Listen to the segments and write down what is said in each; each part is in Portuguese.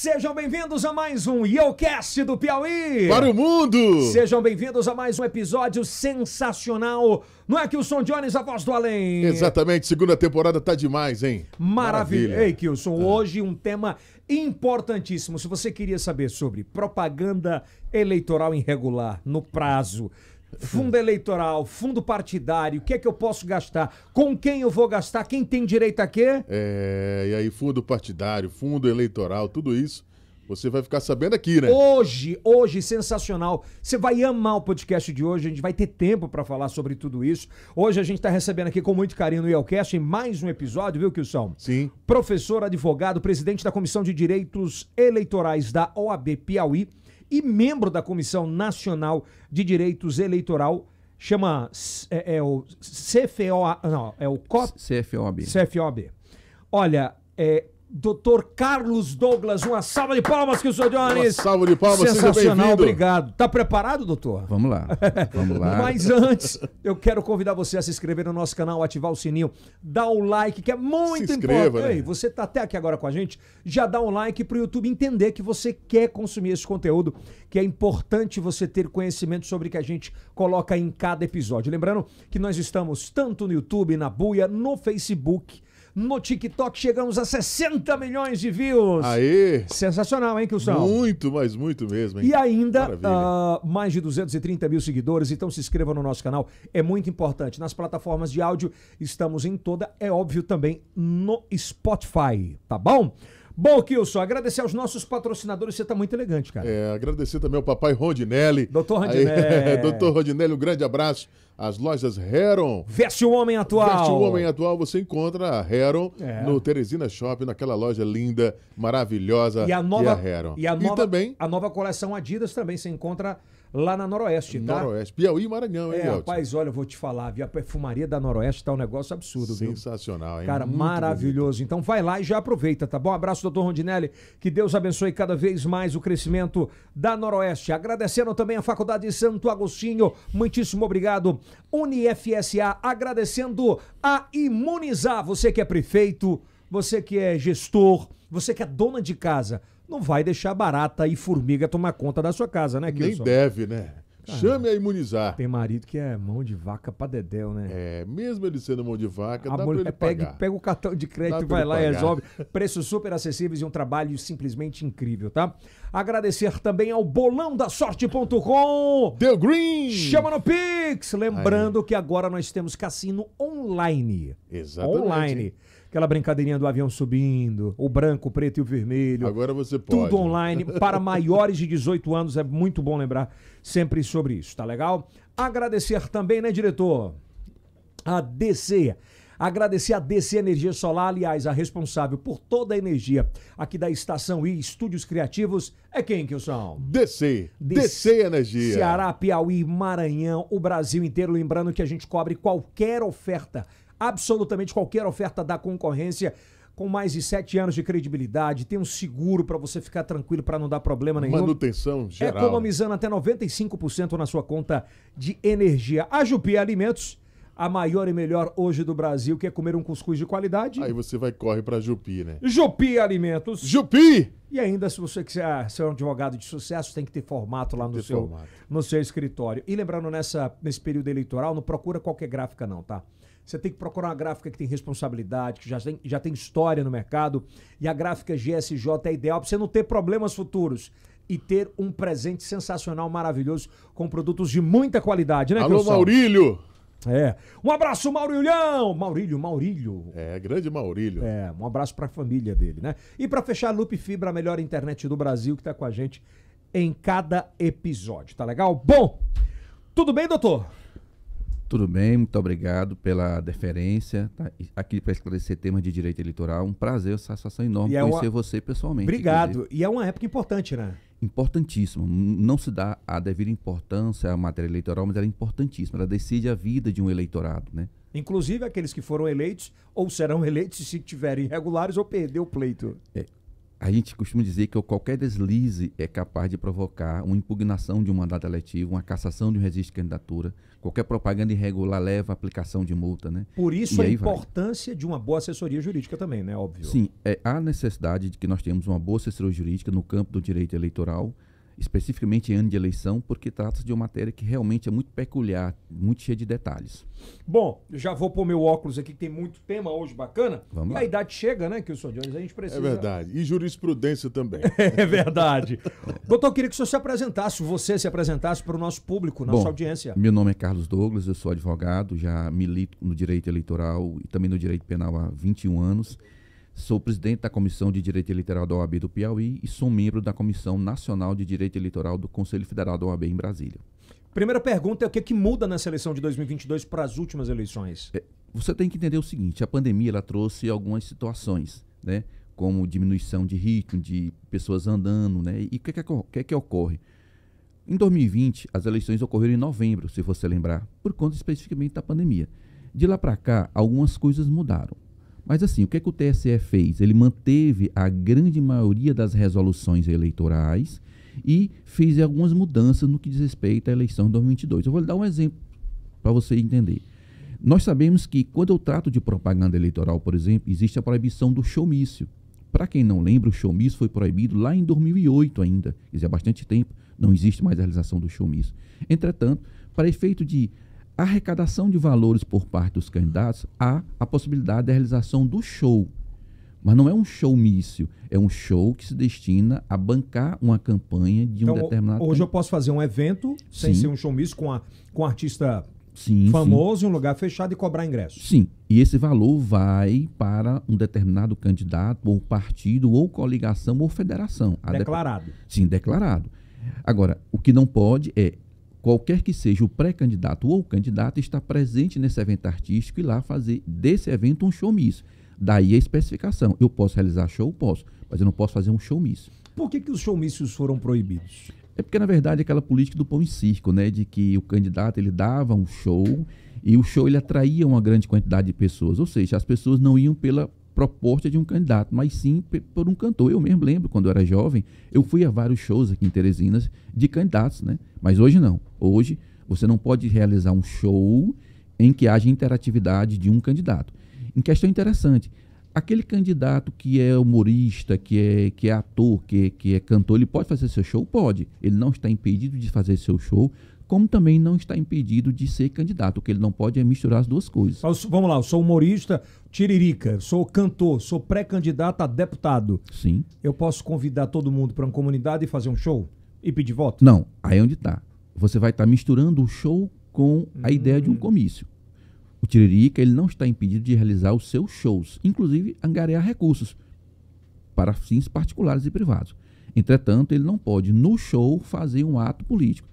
Sejam bem-vindos a mais um YoCast do Piauí. Para o mundo! Sejam bem-vindos a mais um episódio sensacional. Não é, Kilson Jones, a voz do além? Exatamente, segunda temporada tá demais, hein? Maravilha. Ei, Kilson, hoje um tema importantíssimo. Se você queria saber sobre propaganda eleitoral irregular no prazo, fundo eleitoral, fundo partidário, o que é que eu posso gastar, com quem eu vou gastar, quem tem direito a quê? E aí fundo partidário, fundo eleitoral, tudo isso, você vai ficar sabendo aqui, né? Hoje, sensacional. Você vai amar o podcast de hoje, a gente vai ter tempo para falar sobre tudo isso. Hoje a gente está recebendo aqui com muito carinho no YoCast em mais um episódio, viu, Kilson? Sim. Professor, advogado, presidente da Comissão de Direitos Eleitorais da OAB Piauí e membro da Comissão Nacional de Direitos Eleitoral, chama o CFOA, não, é o CFOAB. CFOAB. Olha, Dr. Carlos Douglas, uma salva de palmas, Kilson Jones. Uma salva de palmas, sensacional, seja bem-vindo. obrigado. Tá preparado, doutor? Vamos lá, vamos lá. Mas antes, eu quero convidar você a se inscrever no nosso canal, ativar o sininho, dar o like, que é muito se inscreva, importante. né? Ei, você tá até aqui agora com a gente, já dá um like pro YouTube entender que você quer consumir esse conteúdo, que é importante você ter conhecimento sobre o que a gente coloca em cada episódio. Lembrando que nós estamos tanto no YouTube, na Buia, no Facebook, no TikTok, chegamos a 60 milhões de views. Aê! Sensacional, hein, Kilson? Muito, mas muito mesmo, hein? E ainda, Maravilha. mais de 230 mil seguidores, então se inscreva no nosso canal, é muito importante. Nas plataformas de áudio, estamos em toda, é óbvio também no Spotify, tá bom? Bom, Kilson, agradecer aos nossos patrocinadores, você tá muito elegante, cara. Agradecer também ao papai Rondinelli. Doutor Rondinelli. Doutor Rondinelli, um grande abraço. As lojas Heron. Veste o homem atual. Veste o homem atual, você encontra a Heron no Teresina Shopping, naquela loja linda, maravilhosa, E a nova, que é a Heron. também a nova coleção Adidas também se encontra lá na Noroeste, tá? Noroeste, Piauí e Maranhão, hein, Elton? Rapaz, olha, eu vou te falar, a perfumaria da Noroeste tá um negócio absurdo, viu? Sensacional, hein? Cara, Muito maravilhoso. bonito. Então vai lá e já aproveita, tá bom? Abraço, doutor Rondinelli. Que Deus abençoe cada vez mais o crescimento da Noroeste. Agradecendo também a Faculdade de Santo Agostinho. Muitíssimo obrigado. UniFSA, agradecendo a Imunizar. Você que é prefeito, você que é gestor, você que é dona de casa, não vai deixar barata e formiga tomar conta da sua casa, né, Nem Kilson? deve, né? Chame a Imunizar. Tem marido que é mão de vaca pra dedéu, né? Mesmo ele sendo mão de vaca, A dá pra mulher ele pega pagar. o cartão de crédito Dá e pra vai ele lá e pagar. resolve. Preços super acessíveis e um trabalho simplesmente incrível, tá? Agradecer também ao bolãodasorte.com. Deu Green! Chama no Pix! Lembrando que agora nós temos cassino online. Exatamente. Online. Aquela brincadeirinha do avião subindo, o branco, o preto e o vermelho. Agora você pode. Tudo online. Para maiores de 18 anos, é muito bom lembrar sempre sobre isso, tá legal? Agradecer também, né, diretor? A DC. Agradecer a DC Energia Solar, aliás, a responsável por toda a energia aqui da Estação I, Estúdios Criativos, é quem, Kilson? DC Energia. Ceará, Piauí, Maranhão, o Brasil inteiro. Lembrando que a gente cobre qualquer oferta, absolutamente qualquer oferta da concorrência, com mais de 7 anos de credibilidade, tem um seguro para você ficar tranquilo, para não dar problema nenhum. Manutenção geral. Economizando até 95% na sua conta de energia. A Jupi Alimentos, a maior e melhor hoje do Brasil, quer comer um cuscuz de qualidade? Aí você vai corre pra Jupi, né? Jupi Alimentos. Jupi! E ainda, se você quiser ser um advogado de sucesso, tem que ter formato lá no seu escritório. E lembrando, nesse período eleitoral, não procura qualquer gráfica não, tá? Você tem que procurar uma gráfica que tem responsabilidade, que já tem história no mercado. E a gráfica GSJ é ideal para você não ter problemas futuros e ter um presente sensacional, maravilhoso, com produtos de muita qualidade, né, Alô, Kilson? Maurílio! Um abraço, Maurilhão! Maurílio. Grande Maurílio. Um abraço pra família dele, né? E pra fechar, a Loop Fibra, a melhor internet do Brasil, que tá com a gente em cada episódio, tá legal? Bom, tudo bem, doutor? Tudo bem, muito obrigado pela deferência. Tá aqui para esclarecer temas de direito eleitoral. Um prazer, uma satisfação enorme conhecer você pessoalmente. Obrigado. Inclusive. E é uma época importante, né? Importantíssimo. Não se dá a devida importância à matéria eleitoral, mas ela é importantíssima. Ela decide a vida de um eleitorado, né? Inclusive aqueles que foram eleitos ou serão eleitos se tiverem irregulares ou perder o pleito. A gente costuma dizer que qualquer deslize é capaz de provocar uma impugnação de um mandato eletivo, uma cassação de um registro de candidatura. Qualquer propaganda irregular leva à aplicação de multa, né? Por isso a importância de uma boa assessoria jurídica também, né? Óbvio. Sim, há necessidade de que nós tenhamos uma boa assessoria jurídica no campo do direito eleitoral, especificamente em ano de eleição, porque trata-se de uma matéria que realmente é muito peculiar, muito cheia de detalhes. Bom, já vou pôr meu óculos aqui, que tem muito tema hoje bacana. Vamos lá. A idade chega, né, que o senhor Jones, a gente precisa... É verdade. E jurisprudência também. É verdade. Doutor, eu queria que o senhor se apresentasse, você se apresentasse para o nosso público, nossa audiência. Meu nome é Carlos Douglas, eu sou advogado, já milito no direito eleitoral e também no direito penal há 21 anos. Sou presidente da Comissão de Direito Eleitoral da OAB do Piauí e sou membro da Comissão Nacional de Direito Eleitoral do Conselho Federal da OAB em Brasília. Primeira pergunta é o que muda nessa eleição de 2022 para as últimas eleições? Você tem que entender o seguinte, a pandemia ela trouxe algumas situações, né, como diminuição de ritmo, de pessoas andando, né, e o que ocorre? Em 2020, as eleições ocorreram em novembro, se você lembrar, por conta especificamente da pandemia. De lá para cá, algumas coisas mudaram. Mas assim, o que o TSE fez? Ele manteve a grande maioria das resoluções eleitorais e fez algumas mudanças no que diz respeito à eleição de 2022. Eu vou lhe dar um exemplo para você entender. Nós sabemos que quando eu trato de propaganda eleitoral, por exemplo, existe a proibição do showmício. Para quem não lembra, o showmício foi proibido lá em 2008 ainda. Quer dizer, há bastante tempo não existe mais a realização do showmício. Entretanto, para efeito de arrecadação de valores por parte dos candidatos, há a possibilidade da realização do show. Mas não é um showmício, é um show que se destina a bancar uma campanha de um determinado... Hoje eu posso fazer um evento, sem ser um showmício, com um artista famoso, em um lugar fechado e cobrar ingressos. Sim, e esse valor vai para um determinado candidato, ou partido, ou coligação, ou federação. Declarado. Sim, declarado. Agora, o que não pode é qualquer que seja o pré-candidato ou o candidato estar presente nesse evento artístico e lá fazer desse evento um showmício. Daí a especificação. Eu posso realizar show? Posso, mas eu não posso fazer um showmício. Por que os showmícios foram proibidos? É porque, na verdade, é aquela política do pão e circo, né? De que o candidato ele dava um show e o show ele atraía uma grande quantidade de pessoas. Ou seja, as pessoas não iam pela proposta de um candidato, mas sim por um cantor. Eu mesmo lembro, quando eu era jovem, eu fui a vários shows aqui em Teresina de candidatos, né? Mas hoje não. Hoje você não pode realizar um show em que haja interatividade de um candidato. Em questão interessante, aquele candidato que é humorista, que é ator, que é cantor, ele pode fazer seu show? Pode. Ele não está impedido de fazer seu show, como também não está impedido de ser candidato. O que ele não pode é misturar as duas coisas. Vamos lá, eu sou humorista, tiririca, sou cantor, sou pré-candidato a deputado. Sim. Eu posso convidar todo mundo para uma comunidade e fazer um show? E pedir voto? Não, aí é onde está. Você vai estar misturando o show com a ideia de um comício. O tiririca ele não está impedido de realizar os seus shows, inclusive angariar recursos para fins particulares e privados. Entretanto, ele não pode, no show, fazer um ato político.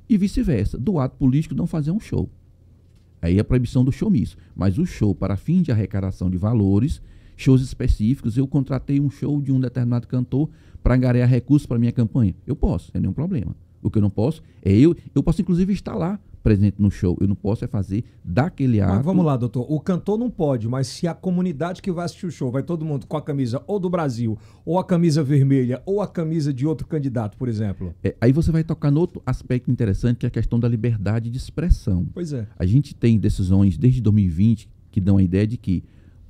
E vice-versa, do ato político não fazer um show. Aí é a proibição do showmício. Mas o show para fim de arrecadação de valores, shows específicos, eu contratei um show de um determinado cantor para angariar recursos para minha campanha. Eu posso, sem nenhum problema. O que eu não posso é eu posso inclusive estar lá presente no show. Eu não posso é fazer daquele ato... Mas vamos lá, doutor. O cantor não pode, mas se a comunidade que vai assistir o show vai todo mundo com a camisa ou do Brasil, ou a camisa vermelha, ou a camisa de outro candidato, por exemplo. Aí você vai tocar no outro aspecto interessante, que é a questão da liberdade de expressão. Pois é. A gente tem decisões desde 2020 que dão a ideia de que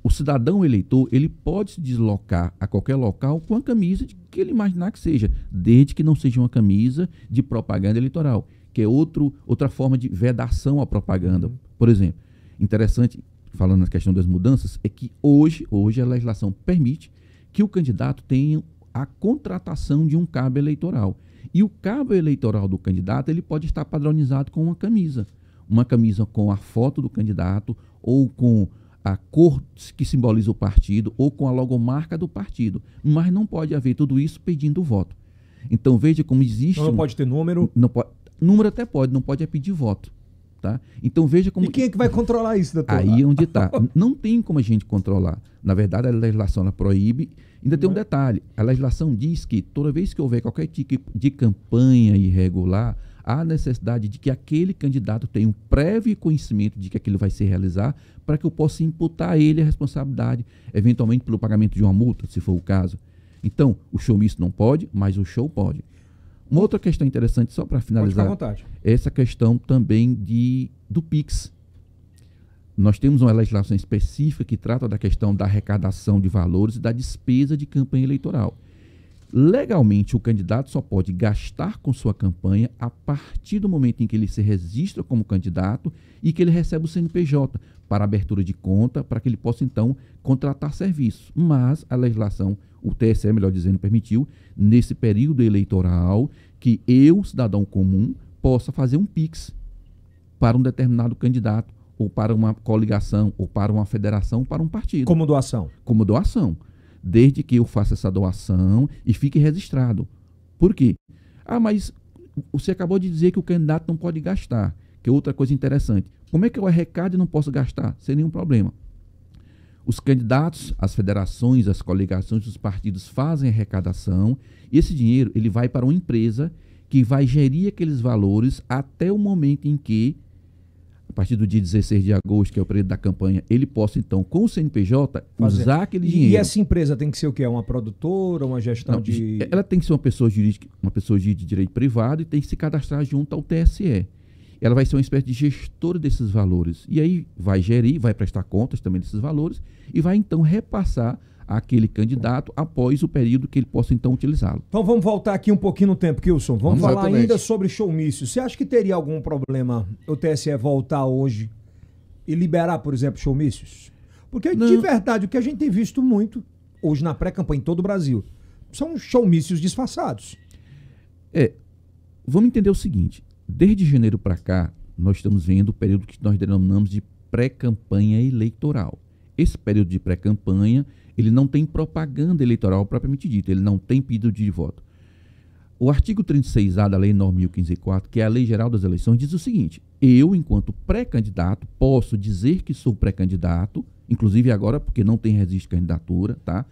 o cidadão eleitor, ele pode se deslocar a qualquer local com a camisa que ele imaginar que seja, desde que não seja uma camisa de propaganda eleitoral, que é outra forma de vedação à propaganda. Por exemplo, interessante, falando na questão das mudanças, é que hoje a legislação permite que o candidato tenha a contratação de um cabo eleitoral. E o cabo eleitoral do candidato ele pode estar padronizado com uma camisa com a foto do candidato ou com a cor que simboliza o partido ou com a logomarca do partido. Mas não pode haver tudo isso pedindo voto. Então veja como existe... Não pode ter número? Não pode, número até pode, não pode é pedir voto. Tá? Então veja como... E quem é que vai controlar isso, doutor? Aí é onde está. Não tem como a gente controlar. Na verdade, a legislação ela proíbe. Ainda tem um detalhe. A legislação diz que toda vez que houver qualquer tipo de campanha irregular, há necessidade de que aquele candidato tenha um prévio conhecimento de que aquilo vai se realizar para que eu possa imputar a ele a responsabilidade, eventualmente pelo pagamento de uma multa, se for o caso. Então, o showmício não pode, mas o show pode. Uma outra questão interessante, só para finalizar, é essa questão também do PIX. Nós temos uma legislação específica que trata da questão da arrecadação de valores e da despesa de campanha eleitoral. Legalmente, o candidato só pode gastar com sua campanha a partir do momento em que ele se registra como candidato e que ele recebe o CNPJ para abertura de conta, para que ele possa, então, contratar serviços. Mas a legislação, o TSE, melhor dizendo, permitiu, nesse período eleitoral, que eu, cidadão comum, possa fazer um PIX para um determinado candidato, ou para uma coligação, ou para uma federação, ou para um partido. Como doação? Como doação. Desde que eu faça essa doação e fique registrado. Por quê? Ah, mas você acabou de dizer que o candidato não pode gastar, que é outra coisa interessante. Como é que eu arrecado e não posso gastar? Sem nenhum problema. Os candidatos, as federações, as coligações, os partidos fazem arrecadação e esse dinheiro ele vai para uma empresa que vai gerir aqueles valores até o momento em que, a partir do dia 16 de agosto, que é o período da campanha, ele possa, então, com o CNPJ, usar aquele dinheiro. E essa empresa tem que ser o quê? Uma produtora, uma gestão de... Ela tem que ser uma pessoa jurídica, uma pessoa de direito privado e tem que se cadastrar junto ao TSE. Ela vai ser uma espécie de gestora desses valores. E aí vai gerir, vai prestar contas também desses valores e vai, então, repassar àquele candidato após o período que ele possa, então, utilizá-lo. Então vamos voltar aqui um pouquinho no tempo, Kilson. Vamos falar ainda sobre showmício. Você acha que teria algum problema o TSE voltar hoje e liberar, por exemplo, showmícios? Porque, de verdade, o que a gente tem visto muito hoje na pré-campanha em todo o Brasil são showmícios disfarçados. Vamos entender o seguinte. Desde janeiro para cá, nós estamos vendo o período que nós denominamos de pré-campanha eleitoral. Esse período de pré-campanha, ele não tem propaganda eleitoral propriamente dito, ele não tem pedido de voto. O artigo 36A da Lei 9.015.4, que é a Lei Geral das Eleições, diz o seguinte: eu, enquanto pré-candidato, posso dizer que sou pré-candidato, inclusive agora porque não tem registro de candidatura, tá?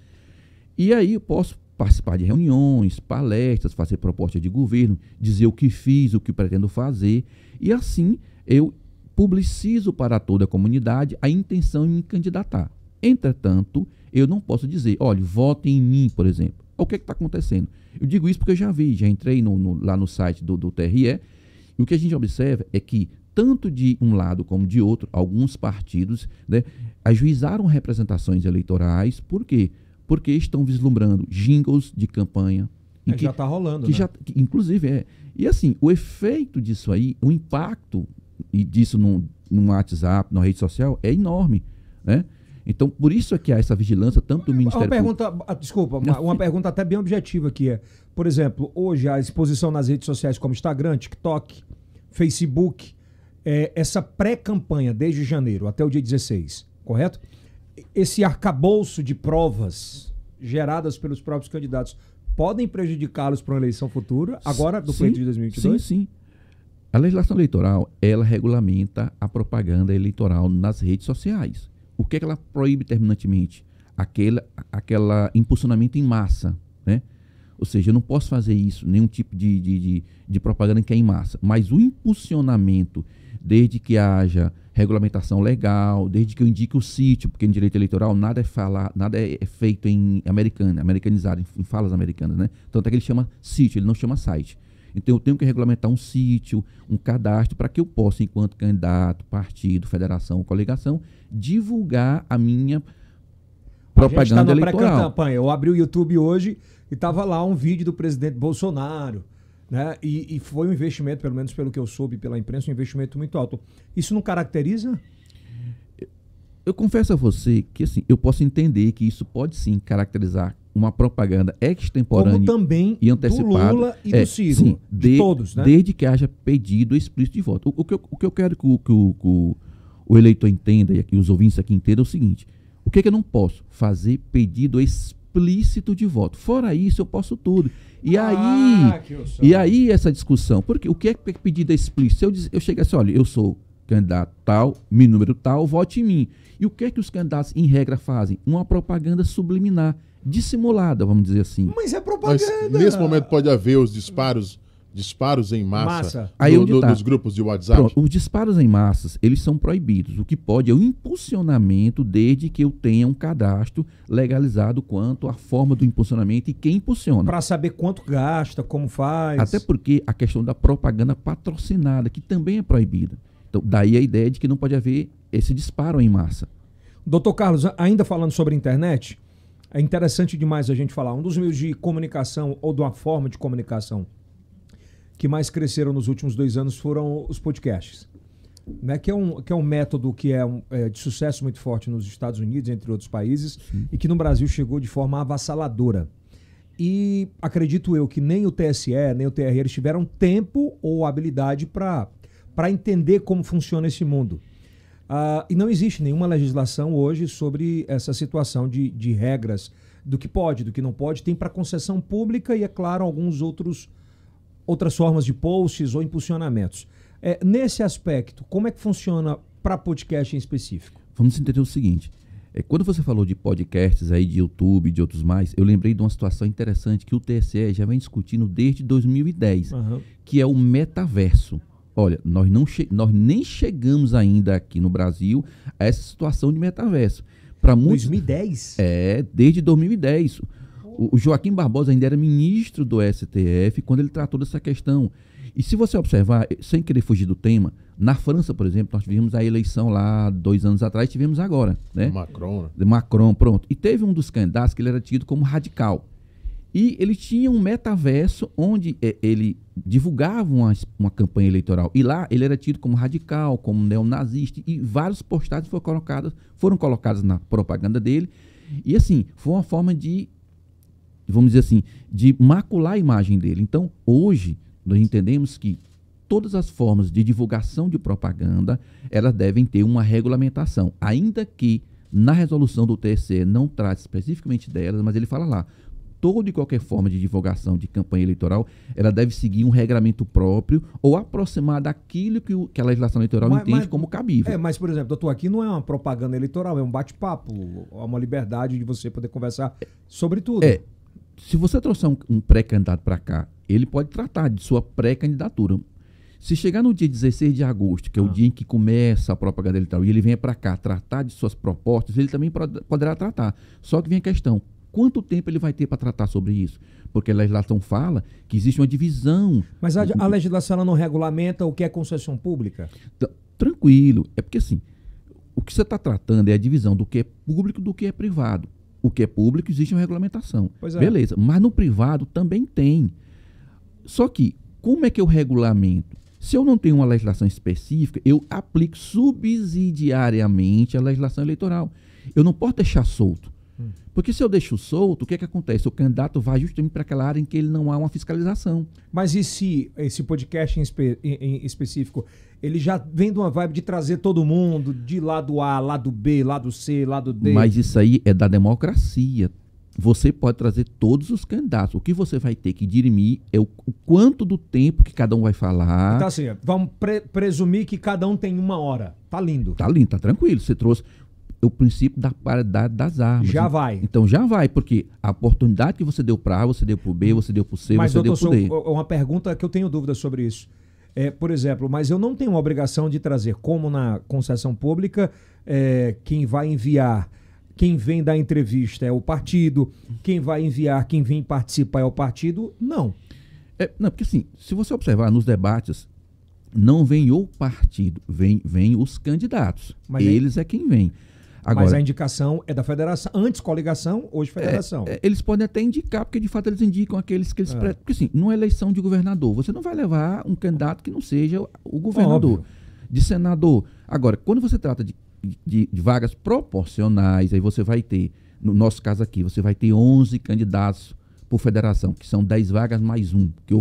E aí eu posso participar de reuniões, palestras, fazer proposta de governo, dizer o que fiz, o que pretendo fazer, e assim eu publicizo para toda a comunidade a intenção em me candidatar. Entretanto, eu não posso dizer, olha, votem em mim, por exemplo. O que está acontecendo? Eu digo isso porque eu já entrei lá no site do TRE, e o que a gente observa é que, tanto de um lado como de outro, alguns partidos, né, ajuizaram representações eleitorais. Por quê? Porque estão vislumbrando jingles de campanha. Já está rolando, né? Inclusive, E assim, o efeito disso aí, o impacto disso no WhatsApp, na rede social, é enorme, né? Então, por isso é que há essa vigilância, tanto do Ministério Público... uma pergunta até bem objetiva aqui é, por exemplo, hoje a exposição nas redes sociais como Instagram, TikTok, Facebook, essa pré-campanha desde janeiro até o dia 16, correto? Esse arcabouço de provas geradas pelos próprios candidatos podem prejudicá-los para uma eleição futura, agora do pleito de 2022? Sim. A legislação eleitoral, ela regulamenta a propaganda eleitoral nas redes sociais. O que é que ela proíbe terminantemente? Aquela impulsionamento em massa, né? Ou seja, eu não posso fazer isso, nenhum tipo de propaganda que é em massa. Mas o impulsionamento, desde que haja regulamentação legal, desde que eu indique o sítio, porque em direito eleitoral nada é feito em americanizado, em falas americanas, né? Tanto é que ele chama sítio, ele não chama site. Então eu tenho que regulamentar um sítio, um cadastro, para que eu possa, enquanto candidato, partido, federação, coligação, divulgar a minha propaganda eleitoral. Pré-campanha. Eu abri o YouTube hoje e estava lá um vídeo do presidente Bolsonaro, né? E foi um investimento, pelo menos pelo que eu soube pela imprensa, um investimento muito alto. Isso não caracteriza? Eu confesso a você que assim, eu posso entender que isso pode sim caracterizar uma propaganda extemporânea como também e antecipada. Do Lula e do Ciro, sim, de todos, né? Desde que haja pedido explícito de voto. O que eu quero que o eleitor entenda, e aqui os ouvintes aqui entendam, é o seguinte: o que eu não posso? Fazer pedido explícito de voto. Fora isso, eu posso tudo. E aí essa discussão, porque o que é pedido explícito? Se eu chegar assim, olha, eu sou candidato tal, meu número tal, vote em mim. E o que é que os candidatos, em regra, fazem? Uma propaganda subliminar, dissimulada, vamos dizer assim. Mas é propaganda. Mas, nesse momento pode haver os disparos disparos em massa, Aí nos grupos de WhatsApp? Pronto, os disparos em massas, eles são proibidos. O que pode é o impulsionamento, desde que eu tenha um cadastro legalizado quanto à forma do impulsionamento e quem impulsiona. Para saber quanto gasta, como faz. Até porque a questão da propaganda patrocinada, que também é proibida. Então, daí a ideia de que não pode haver esse disparo em massa. Doutor Carlos, ainda falando sobre a internet, é interessante demais a gente falar. Um dos meios de comunicação, ou de uma forma de comunicação, que mais cresceram nos últimos 2 anos foram os podcasts. Né? Que é um método que é de sucesso muito forte nos Estados Unidos, entre outros países, e que no Brasil chegou de forma avassaladora. E acredito eu que nem o TSE, nem o TRE, eles tiveram tempo ou habilidade para entender como funciona esse mundo. E não existe nenhuma legislação hoje sobre essa situação de regras do que pode, do que não pode. Tem para concessão pública e, é claro, outras formas de posts ou impulsionamentos. Nesse aspecto, como é que funciona para podcast em específico? Vamos entender o seguinte. Quando você falou de podcasts aí, de YouTube, de outros mais, eu lembrei de uma situação interessante que o TSE já vem discutindo desde 2010, que é o metaverso. Olha, nós nem chegamos ainda aqui no Brasil a essa situação de metaverso. Para muitos, 2010? Desde 2010. O Joaquim Barbosa ainda era ministro do STF quando ele tratou dessa questão. E se você observar, sem querer fugir do tema, na França, por exemplo, nós tivemos a eleição lá 2 anos atrás, tivemos agora, né? Macron, né? De Macron, pronto. E teve um dos candidatos que ele era tido como radical. E ele tinha um metaverso onde ele divulgava uma campanha eleitoral. E lá ele era tido como radical, como neonazista. E várias postagens foram colocadas na propaganda dele. E assim, foi uma forma de, vamos dizer assim, de macular a imagem dele. Então, hoje, nós entendemos que todas as formas de divulgação de propaganda, elas devem ter uma regulamentação. Ainda que na resolução do TSE não trate especificamente delas, mas ele fala lá, toda e qualquer forma de divulgação de campanha eleitoral, ela deve seguir um regramento próprio ou aproximar daquilo que a legislação eleitoral entende como cabível. Mas, por exemplo, doutor, aqui não é uma propaganda eleitoral, é um bate-papo, é uma liberdade de você poder conversar sobre tudo. Se você trouxer um pré-candidato para cá, ele pode tratar de sua pré-candidatura. Se chegar no dia 16 de agosto, que é o dia em que começa a propaganda eleitoral, e ele venha para cá tratar de suas propostas, ele também poderá tratar. Só que vem a questão, quanto tempo ele vai ter para tratar sobre isso? Porque a legislação fala que existe uma divisão. Mas a legislação ela não regulamenta o que é concessão pública? Tranquilo. É porque assim, o que você está tratando é a divisão do que é público do que é privado. O que é público existe uma regulamentação. Beleza. Mas no privado também tem. Só que, como é que eu regulamento? Se eu não tenho uma legislação específica, eu aplico subsidiariamente a legislação eleitoral. Eu não posso deixar solto. Porque se eu deixo solto, o que é que acontece? O candidato vai justamente para aquela área em que ele não há uma fiscalização. Mas e se esse podcast em específico, ele já vem de uma vibe de trazer todo mundo, de lado A, lado B, lado C, lado D? Mas isso aí é da democracia. Você pode trazer todos os candidatos. O que você vai ter que dirimir é o quanto do tempo que cada um vai falar. Então assim, vamos presumir que cada um tem 1 hora. Tá lindo. Tá lindo, tá tranquilo. Você trouxe o princípio da paridade das armas. Já vai. Então já vai, porque a oportunidade que você deu para A, você deu para o B, você deu para o C, mas, você deu para o D. Uma pergunta que eu tenho dúvida sobre isso. Por exemplo, mas eu não tenho uma obrigação de trazer, como na concessão pública, quem vai enviar, quem vem dar entrevista é o partido, quem vai enviar, quem vem participar é o partido? Não. Não, porque assim, se você observar nos debates, não vem o partido, vem os candidatos. Mas eles é quem vem. Agora, mas a indicação é da federação, antes coligação, hoje federação. Eles podem até indicar, porque de fato eles indicam aqueles que eles... Porque assim, numa eleição de governador, você não vai levar um candidato que não seja o governador. Óbvio. De senador. Agora, quando você trata de vagas proporcionais, aí você vai ter, no nosso caso aqui, você vai ter 11 candidatos por federação, que são 10 vagas mais um. Que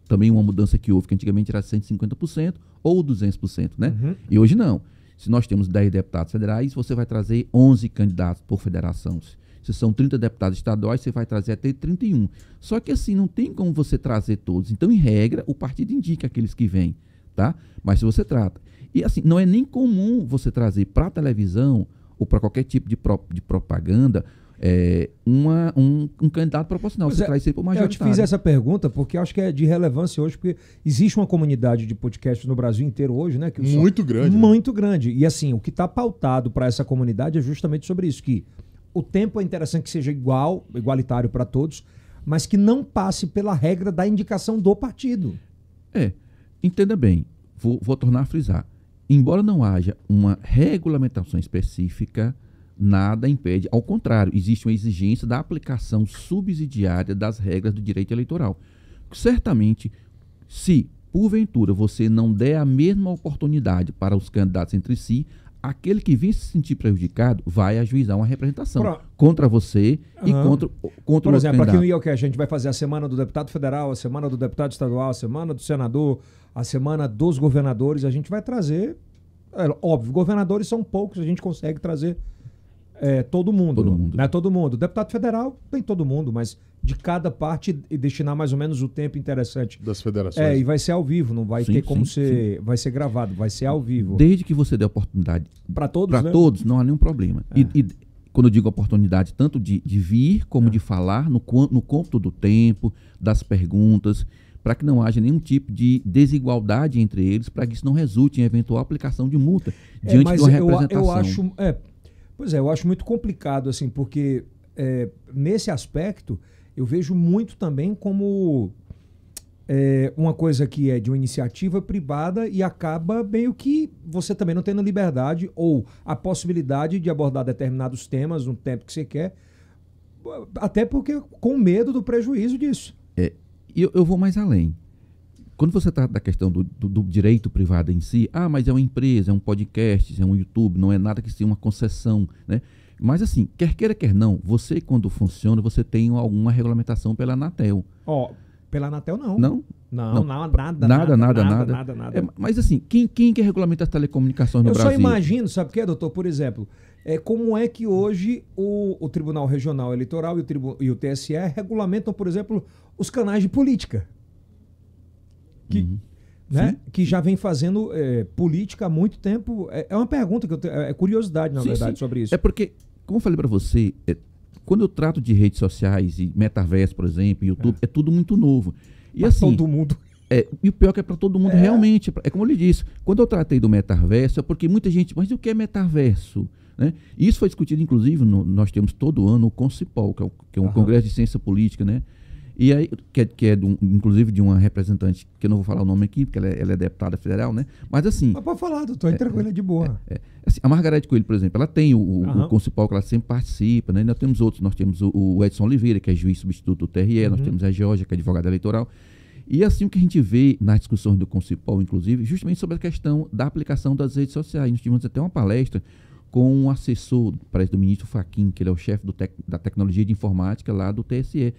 também uma mudança que houve, que antigamente era 150% ou 200%, né? Uhum. E hoje não. Se nós temos 10 deputados federais, você vai trazer 11 candidatos por federação. Se são 30 deputados estaduais, você vai trazer até 31. Só que assim, não tem como você trazer todos. Então, em regra, o partido indica aqueles que vêm, tá? Mas se você trata... E assim, não é nem comum você trazer para a televisão ou para qualquer tipo de propaganda um candidato proporcional. Você traz sempre o majoritário. Eu te fiz essa pergunta porque eu acho que é de relevância hoje, porque existe uma comunidade de podcasts no Brasil inteiro hoje, né? Muito grande. Muito grande. E assim, o que está pautado para essa comunidade é justamente sobre isso, que o tempo é interessante que seja igualitário para todos, mas que não passe pela regra da indicação do partido. Entenda bem, vou tornar a frisar. Embora não haja uma regulamentação específica, nada impede. Ao contrário, existe uma exigência da aplicação subsidiária das regras do direito eleitoral. Certamente, se porventura você não der a mesma oportunidade para os candidatos entre si, aquele que vem se sentir prejudicado vai ajuizar uma representação contra você e contra o Por exemplo, candidato. aqui no IELCast a gente vai fazer a semana do deputado federal, a semana do deputado estadual, a semana do senador, a semana dos governadores. A gente vai trazer, óbvio, governadores são poucos, a gente consegue trazer todo mundo. Todo mundo. Né? Todo mundo. Deputado federal tem todo mundo, mas de cada parte e destinar mais ou menos o tempo interessante. Das federações. E vai ser ao vivo, não vai ter como ser. Vai ser gravado, vai ser ao vivo. Desde que você dê oportunidade para todos, né? todos, não há nenhum problema. E quando eu digo oportunidade, tanto de vir como de falar no cômputo do tempo, das perguntas, para que não haja nenhum tipo de desigualdade entre eles, para que isso não resulte em eventual aplicação de multa diante de uma representação. Eu acho muito complicado, assim, porque nesse aspecto eu vejo muito também como uma coisa que é de uma iniciativa privada e acaba meio que você também não tendo liberdade ou a possibilidade de abordar determinados temas no tempo que você quer, até porque com medo do prejuízo disso. Eu vou mais além. Quando você trata da questão do direito privado em si, mas é uma empresa, é um podcast, é um YouTube, não é nada que seja uma concessão, né? Mas assim, quer queira, quer não, você quando funciona, você tem alguma regulamentação pela Anatel. Pela Anatel não. Não? Não, nada. Mas assim, quem que regulamenta as telecomunicações no Brasil? Eu só imagino, sabe o que, doutor? Por exemplo, como é que hoje o Tribunal Regional Eleitoral e o TSE regulamentam, por exemplo, os canais de política. Que já vem fazendo política há muito tempo. É uma pergunta que eu tenho, é curiosidade, na verdade, sobre isso. É porque, como eu falei para você, quando eu trato de redes sociais e metaverso, por exemplo, YouTube, é tudo muito novo. E pra assim, todo mundo. E o pior é que é para todo mundo realmente. É como eu lhe disse, quando eu tratei do metaverso, é porque muita gente, mas o que é metaverso? Né? Isso foi discutido, inclusive, nós temos todo ano o CONCIPOL, que é um Congresso de Ciência Política, né? E aí, inclusive de uma representante, que eu não vou falar o nome aqui, porque ela é deputada federal, né? Mas assim... Mas pode falar, doutor, tranquilo, de boa. Assim, a Margarete Coelho, por exemplo, ela tem o CONCIPOL, que ela sempre participa, né? Nós temos outros, nós temos o Edson Oliveira, que é juiz substituto do TRE, nós temos a Georgia, que é advogada eleitoral. E assim, o que a gente vê nas discussões do CONCIPOL, inclusive, justamente sobre a questão da aplicação das redes sociais. Nós tivemos até uma palestra com um assessor, parece, do ministro Fachin, que ele é o chefe da tecnologia de informática lá do TSE,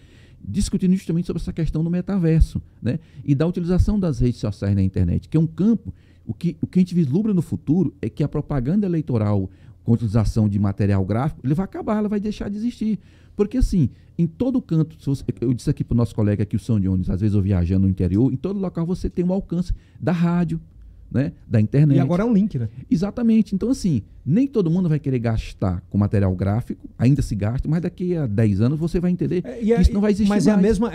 discutindo justamente sobre essa questão do metaverso, né? E da utilização das redes sociais na internet, que é um campo, o que a gente vislumbra no futuro é que a propaganda eleitoral com utilização de material gráfico, ele vai acabar, ela vai deixar de existir. Porque assim, em todo canto, eu disse aqui para o nosso colega aqui, o São Jones, às vezes eu viajando no interior, em todo local você tem um alcance da rádio, né, da internet. E agora é um link, né? Exatamente. Então, assim, nem todo mundo vai querer gastar com material gráfico, ainda se gasta, mas daqui a 10 anos você vai entender que isso não vai existir mais. Mas é a mesma...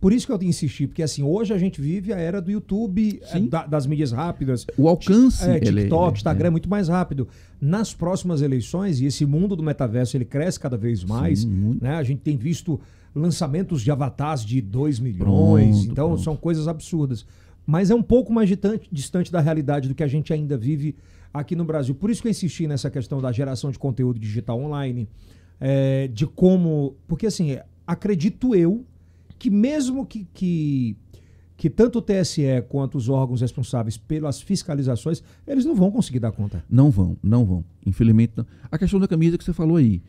por isso que eu insisti, porque assim, hoje a gente vive a era do YouTube, das mídias rápidas. O alcance... TikTok, Instagram é muito mais rápido. Nas próximas eleições, e esse mundo do metaverso, ele cresce cada vez mais, né? A gente tem visto lançamentos de avatares de 2 milhões, são coisas absurdas. Mas é um pouco mais distante da realidade do que a gente ainda vive aqui no Brasil. Por isso que eu insisti nessa questão da geração de conteúdo digital online, de como... Porque, assim, acredito eu que mesmo que tanto o TSE quanto os órgãos responsáveis pelas fiscalizações, eles não vão conseguir dar conta. Não vão. Infelizmente, não. A questão da camisa que você falou aí,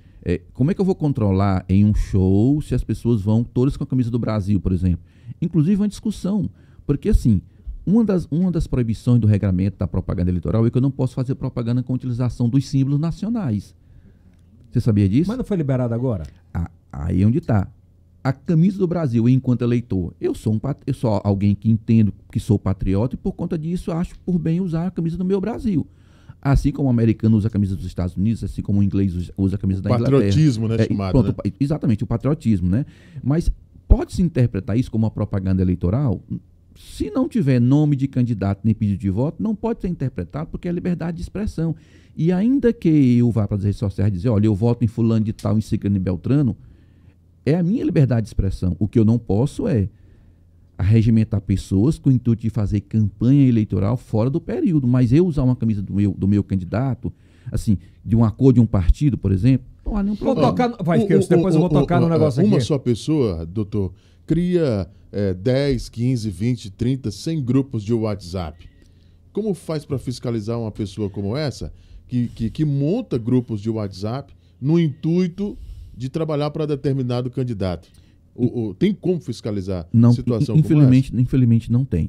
como é que eu vou controlar em um show se as pessoas vão todas com a camisa do Brasil, por exemplo? Inclusive, uma discussão. Porque, assim, uma das proibições do regramento da propaganda eleitoral é que eu não posso fazer propaganda com utilização dos símbolos nacionais. Você sabia disso? Mas não foi liberado agora? Aí é onde está. A camisa do Brasil, enquanto eleitor, eu sou alguém que entendo que sou patriota e, por conta disso, acho por bem usar a camisa do meu Brasil. Assim como o americano usa a camisa dos Estados Unidos, assim como o inglês usa a camisa da Inglaterra. Patriotismo, né, chamado, pronto, né? Exatamente, o patriotismo, né? Mas pode-se interpretar isso como uma propaganda eleitoral? Se não tiver nome de candidato nem pedido de voto, não pode ser interpretado porque é liberdade de expressão. E ainda que eu vá para as redes sociais dizer, olha, eu voto em fulano de tal, em ciclano e beltrano, é a minha liberdade de expressão. O que eu não posso é arregimentar pessoas com o intuito de fazer campanha eleitoral fora do período. Mas eu usar uma camisa do meu candidato, assim, de uma cor de um partido, por exemplo, não há nenhum problema. Depois eu vou tocar no negócio aqui. Uma só pessoa, doutor, cria 10, 15, 20, 30, 100 grupos de WhatsApp. Como faz para fiscalizar uma pessoa como essa, que monta grupos de WhatsApp no intuito de trabalhar para determinado candidato? Tem como fiscalizar não, situação infelizmente, como essa? Infelizmente não tem.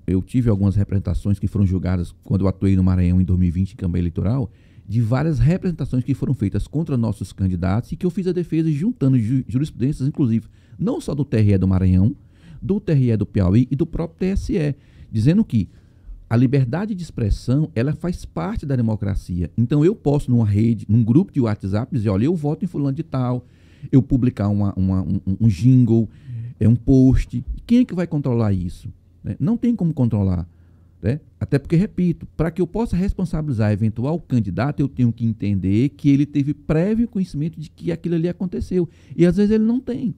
Eu tive algumas representações que foram julgadas quando eu atuei no Maranhão em 2020 em campanha eleitoral, de várias representações que foram feitas contra nossos candidatos e que eu fiz a defesa juntando jurisprudências, inclusive, não só do TRE do Maranhão, do TRE do Piauí e do próprio TSE, dizendo que a liberdade de expressão, ela faz parte da democracia. Então eu posso numa rede, num grupo de WhatsApp, dizer, olha, eu voto em fulano de tal, eu publicar um jingle, um post. Quem é que vai controlar isso? Né? Não tem como controlar. Né? Até porque, repito, para que eu possa responsabilizar eventual candidato, eu tenho que entender que ele teve prévio conhecimento de que aquilo ali aconteceu. E às vezes ele não tem.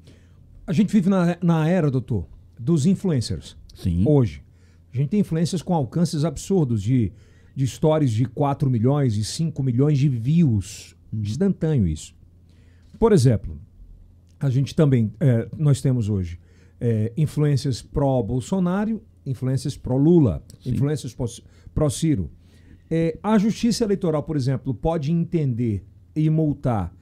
A gente vive na era, doutor, dos influencers. Sim. Hoje. A gente tem influencers com alcances absurdos de stories de 4 milhões e 5 milhões de views. Instantâneo isso. Por exemplo, a gente também, nós temos hoje influências pró-Bolsonaro, influências pró-Lula, influências pró-Ciro. A Justiça Eleitoral, por exemplo, pode entender e multar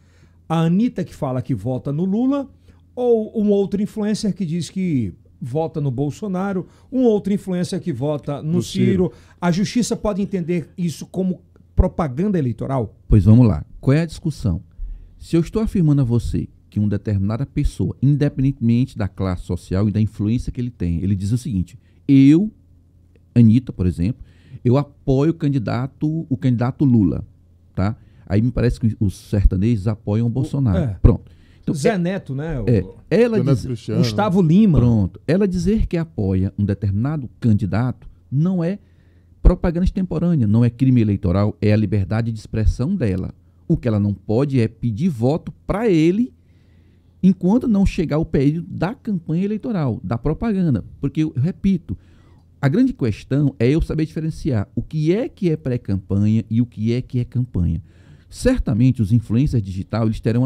a Anitta que fala que vota no Lula ou um outro influencer que diz que vota no Bolsonaro, um outro influencer que vota no Ciro. A Justiça pode entender isso como propaganda eleitoral? Pois vamos lá. Qual é a discussão? Se eu estou afirmando a você que uma determinada pessoa, independentemente da classe social e da influência que ele tem, ele diz o seguinte, eu, Anitta, por exemplo, eu apoio o candidato Lula, tá? Aí me parece que os sertanejos apoiam o Bolsonaro. Pronto. Então, Zé Neto, né? Ela diz, Gustavo Lima. Pronto. Ela dizer que apoia um determinado candidato não é propaganda extemporânea, não é crime eleitoral, é a liberdade de expressão dela. O que ela não pode é pedir voto para ele enquanto não chegar o período da campanha eleitoral, da propaganda. Porque, eu repito, a grande questão é eu saber diferenciar o que é pré-campanha e o que é campanha. Certamente os influencers digitais eles terão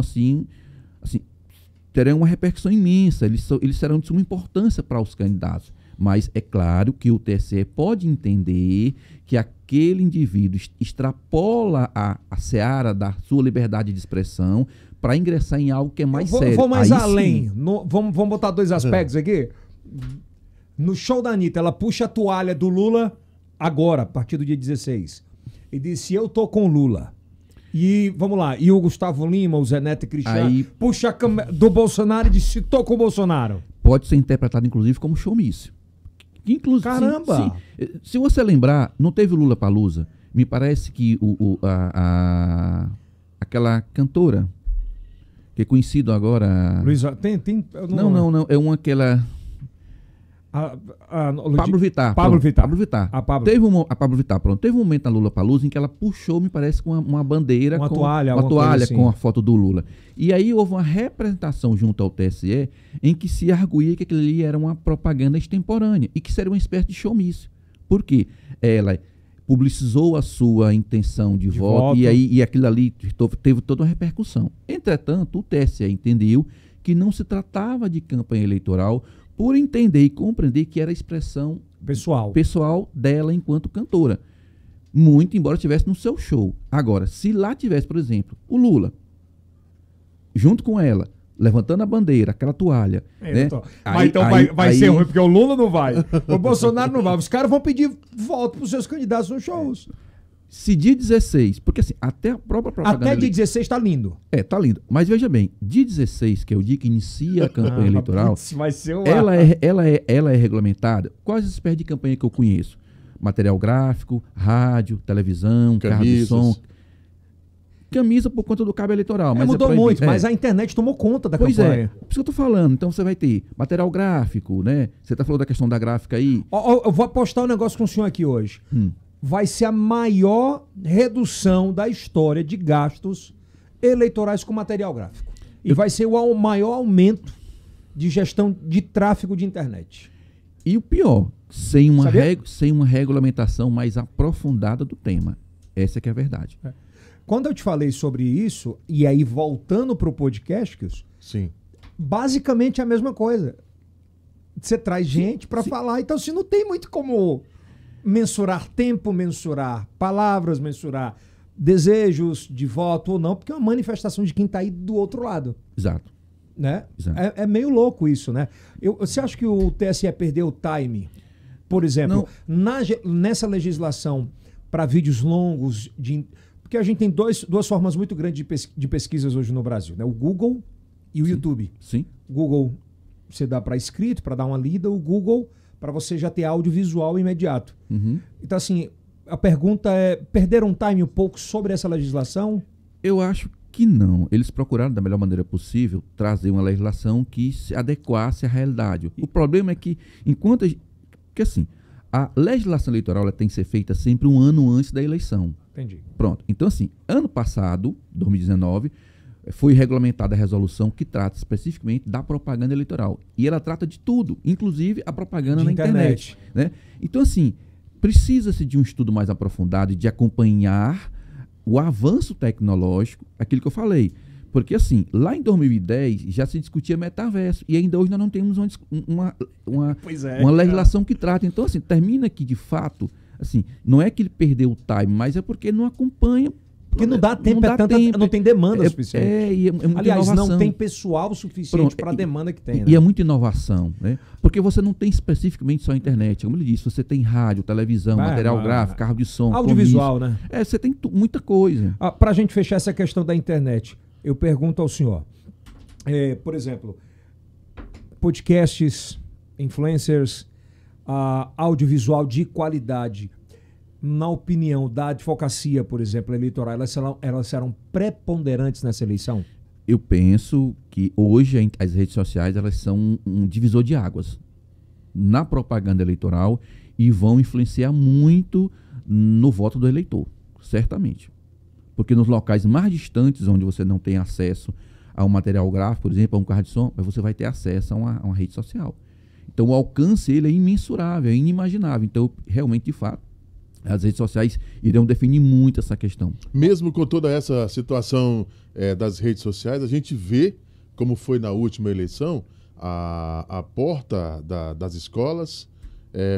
terão uma repercussão imensa, eles serão de suma importância para os candidatos. Mas é claro que o TSE pode entender que aquele indivíduo extrapola a seara da sua liberdade de expressão para ingressar em algo que é mais sério. Vou mais além. Vamos botar dois aspectos aqui. No show da Anitta, ela puxa a toalha do Lula agora, a partir do dia 16. E disse, eu tô com o Lula. E, vamos lá, e o Gustavo Lima, o Zé Neto e Cristiano, puxa a do Bolsonaro e disse, tô com o Bolsonaro. Pode ser interpretado, inclusive, como showmício. Inclusive, caramba! Se você lembrar, não teve o Lula-Palusa? Me parece que aquela cantora, que é conhecido agora... Luísa, tem não, é uma aquela... Pablo Vittar. Pablo Vittar. Teve a Pablo Vittar, pronto. Teve um momento na Lula-Palusa em que ela puxou, me parece, com uma bandeira, uma toalha assim, com a foto do Lula. E aí houve uma representação junto ao TSE em que se arguía que aquilo ali era uma propaganda extemporânea e que seria uma espécie de showmício. Por quê? Ela publicizou a sua intenção de voto e aquilo ali teve toda uma repercussão. Entretanto, o TSE entendeu que não se tratava de campanha eleitoral por entender e compreender que era a expressão pessoal dela enquanto cantora. Muito embora estivesse no seu show. Agora, se lá tivesse, por exemplo, o Lula, junto com ela, levantando a bandeira, aquela toalha. Né? Mas então vai ser ruim, porque o Lula não vai, o Bolsonaro não vai. Os caras vão pedir voto para os seus candidatos nos shows. Se dia 16, porque assim, até a própria propaganda... Até dia 16 tá lindo. Tá lindo. Mas veja bem, dia 16, que é o dia que inicia a campanha eleitoral, vai ser ela é regulamentada. Quais as espécies de campanha que eu conheço? material gráfico, rádio, televisão, carro de som. Camisa por conta do cabo eleitoral. Mas mudou muito, mas a internet tomou conta da campanha. Pois é, por isso que eu tô falando. Então você vai ter material gráfico, né? Você tá falando da questão da gráfica aí. Eu vou apostar um negócio com o senhor aqui hoje. Vai ser a maior redução da história de gastos eleitorais com material gráfico. E vai ser o maior aumento de gestão de tráfego de internet. E o pior, sem uma regulamentação mais aprofundada do tema. Essa que é a verdade. Quando eu te falei sobre isso, e aí voltando para o podcast, sim, basicamente é a mesma coisa. Você traz gente para falar, então você não tem muito como mensurar tempo, mensurar palavras, mensurar desejos de voto ou não, porque é uma manifestação de quem está aí do outro lado. Exato. Né? Exato. É meio louco isso, né? Você acha que o TSE perdeu o time, por exemplo, nessa legislação para vídeos longos porque a gente tem duas formas muito grandes de pesquisas hoje no Brasil, né? O Google e o YouTube. Sim. O Google você dá para escrito, para dar uma lida. O Google para você já ter audiovisual imediato. Então, assim, a pergunta é, perderam time um pouco sobre essa legislação? Eu acho que não. Eles procuraram, da melhor maneira possível, trazer uma legislação que se adequasse à realidade. O problema é que, porque assim, a legislação eleitoral ela tem que ser feita sempre um ano antes da eleição. Entendi. Pronto. Então, assim, ano passado, 2019, foi regulamentada a resolução que trata especificamente da propaganda eleitoral. E ela trata de tudo, inclusive a propaganda na internet. Né? Então, assim, precisa-se de um estudo mais aprofundado e de acompanhar o avanço tecnológico, aquilo que eu falei. Porque, assim, lá em 2010 já se discutia metaverso e ainda hoje nós não temos uma legislação que trata. Então, assim, termina que, de fato, assim, não é que ele perdeu o time, mas é porque não acompanha. Porque não dá tempo, não tem demanda suficiente. Aliás, inovação. Não tem pessoal suficiente para a demanda que tem. E é muita inovação, né? Porque você não tem especificamente só a internet. Como ele disse, você tem rádio, televisão, material gráfico, carro de som. Audiovisual, né? Você tem muita coisa. Para a gente fechar essa questão da internet, eu pergunto ao senhor, por exemplo, podcasts, influencers, audiovisual de qualidade, na opinião da advocacia, por exemplo, eleitoral, elas serão preponderantes nessa eleição? Eu penso que hoje as redes sociais elas são um divisor de águas na propaganda eleitoral e vão influenciar muito no voto do eleitor, certamente. Porque nos locais mais distantes, onde você não tem acesso a um material gráfico, por exemplo, a um carro de som, você vai ter acesso a uma rede social. Então o alcance ele é imensurável, é inimaginável. Então, realmente, de fato, as redes sociais irão definir muito essa questão. Mesmo com toda essa situação das redes sociais, a gente vê, como foi na última eleição, a porta das escolas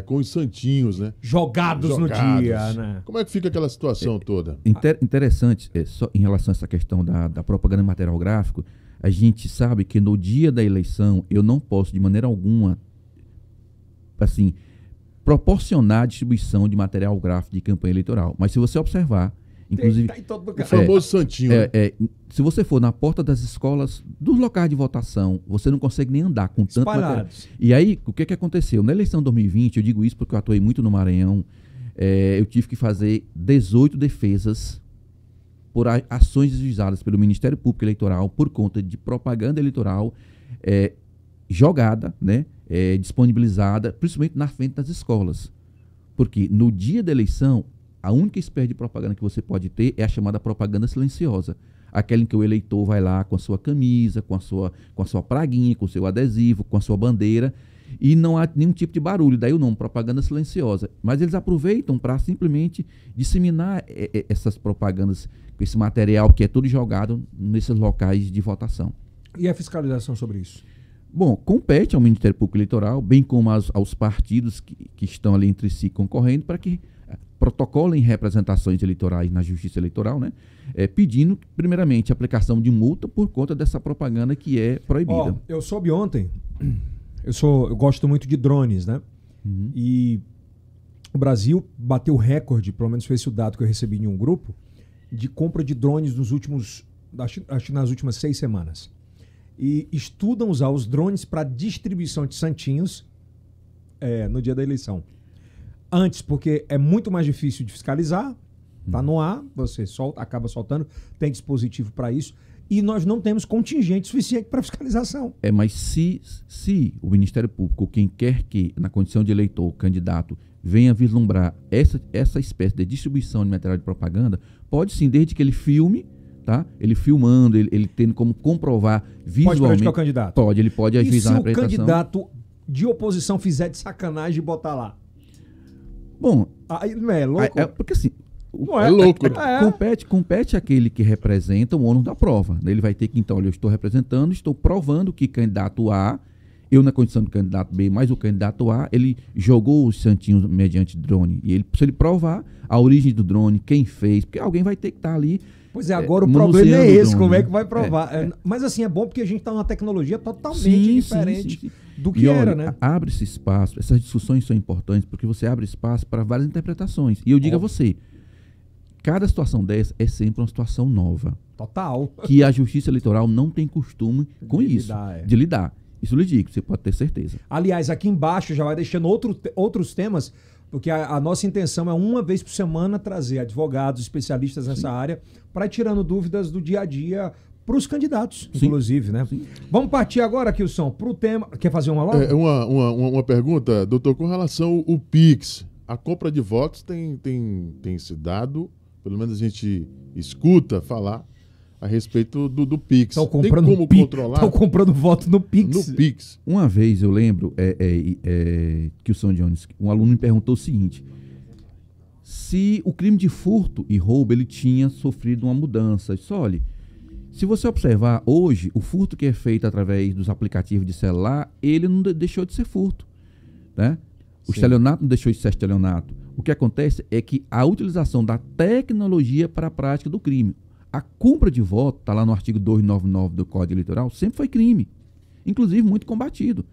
com os santinhos, né? Jogados no dia, né? Como é que fica aquela situação toda? Interessante, só em relação a essa questão da propaganda em material gráfico, a gente sabe que no dia da eleição eu não posso, de maneira alguma, assim, proporcionar a distribuição de material gráfico de campanha eleitoral. Mas se você observar, inclusive... O famoso santinho. Se você for na porta das escolas, dos locais de votação, você não consegue nem andar com tanto material. E aí, o que aconteceu? Na eleição de 2020, eu digo isso porque eu atuei muito no Maranhão, eu tive que fazer 18 defesas por ações juizadas pelo Ministério Público Eleitoral por conta de propaganda eleitoral jogada, né? Disponibilizada, principalmente na frente das escolas. Porque no dia da eleição, a única espécie de propaganda que você pode ter é a chamada propaganda silenciosa. Aquela em que o eleitor vai lá com a sua camisa, com a sua praguinha, com o seu adesivo, com a sua bandeira, e não há nenhum tipo de barulho, daí o nome, propaganda silenciosa. Mas eles aproveitam para simplesmente disseminar essas propagandas, esse material que é todo jogado nesses locais de votação. E a fiscalização sobre isso? Bom, compete ao Ministério Público Eleitoral, bem como aos partidos que estão ali entre si concorrendo, para que protocolem representações eleitorais na Justiça Eleitoral, né? Pedindo, primeiramente, a aplicação de multa por conta dessa propaganda que é proibida. Eu soube ontem, eu gosto muito de drones, né? E o Brasil bateu recorde, pelo menos foi esse o dado que eu recebi em um grupo, de compra de drones acho que nas últimas 6 semanas. E estudam usar os drones para distribuição de santinhos no dia da eleição. Antes, porque é muito mais difícil de fiscalizar, tá no ar, você acaba soltando, tem dispositivo para isso, e nós não temos contingente suficiente para fiscalização. Mas se o Ministério Público, quem quer que, na condição de eleitor, candidato, venha vislumbrar essa espécie de distribuição de material de propaganda, pode sim, desde que ele filme, tá? Ele filmando, ele tendo como comprovar visualmente. Pode prejudicar o candidato? Pode, ele pode avisar a apresentação. E se o candidato de oposição fizer de sacanagem e botar lá? Bom... Aí não é louco? Porque assim... Não é louco. Compete àquele que representa o ônus da prova. Ele vai ter que, então, olha, eu estou representando, estou provando que candidato A, eu na condição de candidato B, mas o candidato A, ele jogou os santinhos mediante drone. E se ele provar a origem do drone, quem fez, porque alguém vai ter que estar ali. Pois é, agora o problema é esse, como é que vai provar? Mas assim, é bom porque a gente está numa tecnologia totalmente diferente do que era, né? Abre esse espaço, essas discussões são importantes porque você abre espaço para várias interpretações. E eu digo a você, cada situação dessa é sempre uma situação nova. Total. Que a Justiça Eleitoral não tem costume com isso, de lidar. Isso eu lhe digo, você pode ter certeza. Aliás, aqui embaixo já vai deixando outros temas, porque a nossa intenção é uma vez por semana trazer advogados, especialistas nessa área, para ir tirando dúvidas do dia a dia para os candidatos, inclusive, né? Sim. Vamos partir agora, Kilson, para o tema... Quer fazer uma logo? Uma pergunta, doutor, com relação ao PIX. A compra de votos tem se dado, pelo menos a gente escuta falar a respeito do PIX. Tem como controlar? Estão comprando voto no PIX. No PIX. Uma vez, eu lembro, que o São Jones, um aluno me perguntou o seguinte, se o crime de furto e roubo ele tinha sofrido uma mudança. Eu disse, olha, se você observar hoje, o furto que é feito através dos aplicativos de celular, ele não deixou de ser furto, né? O estelionato não deixou de ser estelionato. O que acontece é que a utilização da tecnologia para a prática do crime. A compra de voto, está lá no artigo 299 do Código Eleitoral, sempre foi crime. Inclusive muito combatido.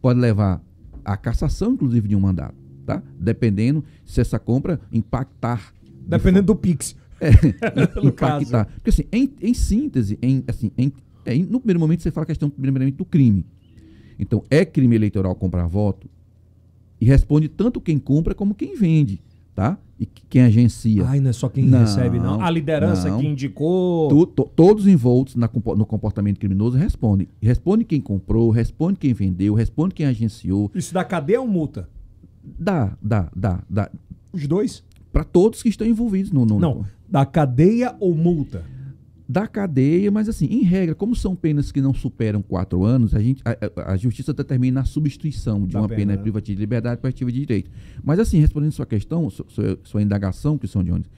Pode levar à cassação, inclusive, de um mandato, tá? Dependendo se essa compra impactar. Dependendo do PIX. Impactar. Porque assim, em síntese, no primeiro momento você fala a questão primeiramente do crime. Então, é crime eleitoral comprar voto? E responde tanto quem compra como quem vende, tá? E quem agencia. Não é só quem recebe, não. A liderança que indicou. Todos envoltos no comportamento criminoso respondem. Responde quem comprou, responde quem vendeu, responde quem agenciou. Isso dá cadeia ou multa? Dá. Os dois? Para todos que estão envolvidos no... Não, dá cadeia ou multa? Da cadeia, mas assim, em regra, como são penas que não superam 4 anos, a justiça determina a substituição de uma pena privativa de liberdade para ativa de direito. Mas assim, respondendo sua questão, sua indagação, que São Jones,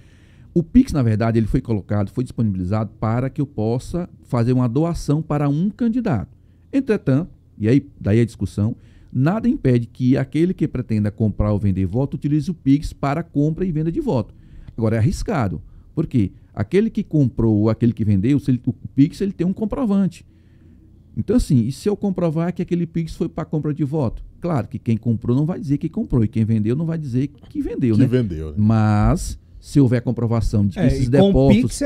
o PIX, na verdade, ele foi disponibilizado para que eu possa fazer uma doação para um candidato. Entretanto, e aí daí a discussão, nada impede que aquele que pretenda comprar ou vender voto utilize o PIX para compra e venda de voto. Agora, é arriscado. Por quê? Aquele que comprou ou aquele que vendeu, o PIX ele tem um comprovante. Então, assim, e se eu comprovar que aquele PIX foi para compra de voto? Claro que quem comprou não vai dizer que comprou e quem vendeu não vai dizer que vendeu, né? Vendeu, né? Mas, se houver comprovação de que esses depósitos...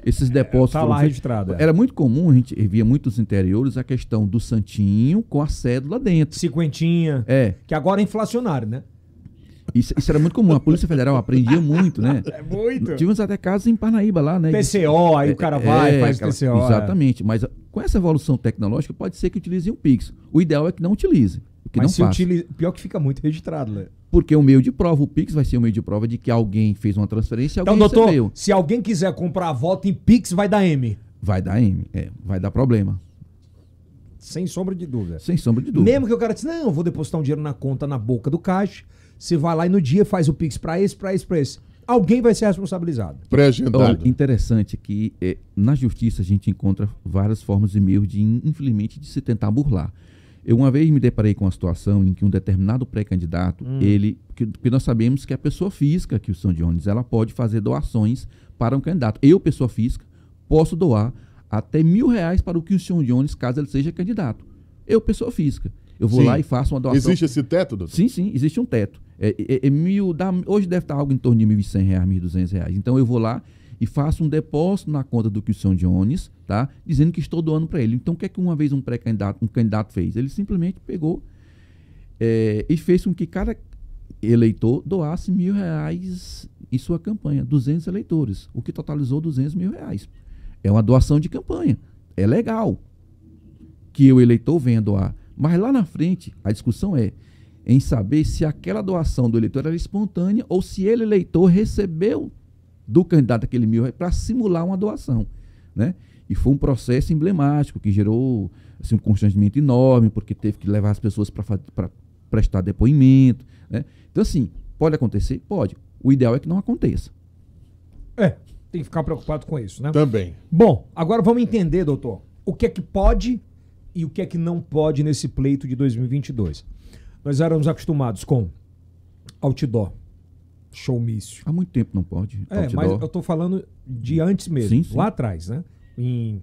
esses depósitos tá lá registrado. Era muito comum, a gente via muitos interiores, a questão do santinho com a cédula dentro. Cinquentinha. Que agora é inflacionário, né? Isso era muito comum. A Polícia Federal aprendia muito, né? É muito. Tivemos até casos em Parnaíba lá, né? TCO, aí o cara faz TCO. Exatamente. Mas com essa evolução tecnológica, pode ser que utilize o PIX. O ideal é que não utilize. Pior que fica muito registrado, né? Porque o meio de prova, o PIX vai ser o meio de prova de que alguém fez uma transferência e alguém recebeu. Doutor, se alguém quiser comprar voto em PIX, vai dar M. Vai dar M, vai dar problema. Sem sombra de dúvida. Sem sombra de dúvida. Mesmo que o cara disse, não, eu vou depositar um dinheiro na conta, na boca do caixa, você vai lá e no dia faz o PIX para esse. Alguém vai ser responsabilizado. Pré-agendado. Interessante que na justiça a gente encontra várias formas e meios infelizmente, de se tentar burlar. Eu uma vez me deparei com uma situação em que um determinado pré-candidato, porque nós sabemos que a pessoa física, que o São Jones, ela pode fazer doações para um candidato. Eu, pessoa física, posso doar até R$1.000 para o São Jones, caso ele seja candidato. Eu, pessoa física. Eu vou lá e faço uma doação. Existe esse teto, doutor? Sim, existe um teto. Hoje deve estar algo em torno de R$1.100, R$1.200. Então eu vou lá e faço um depósito na conta do São Jones, tá? Dizendo que estou doando para ele. Então o que é que uma vez um candidato fez? Ele simplesmente pegou e fez com que eleitor doasse R$1.000 em sua campanha, 200 eleitores, o que totalizou R$200 mil. É uma doação de campanha, é legal que o eleitor venha doar, mas lá na frente a discussão é em saber se aquela doação do eleitor era espontânea ou se ele, eleitor, recebeu do candidato aquele R$1.000 para simular uma doação, né? E foi um processo emblemático que gerou assim, um constrangimento enorme, porque teve que levar as pessoas para prestar depoimento, né? Então, assim, pode acontecer? Pode. O ideal é que não aconteça. Tem que ficar preocupado com isso, né? Também. Bom, agora vamos entender, doutor, o que é que pode e o que é que não pode nesse pleito de 2022. Nós éramos acostumados com outdoor, showmício. Há muito tempo não pode. Mas eu tô falando de antes mesmo, Sim, sim. lá atrás, né? Em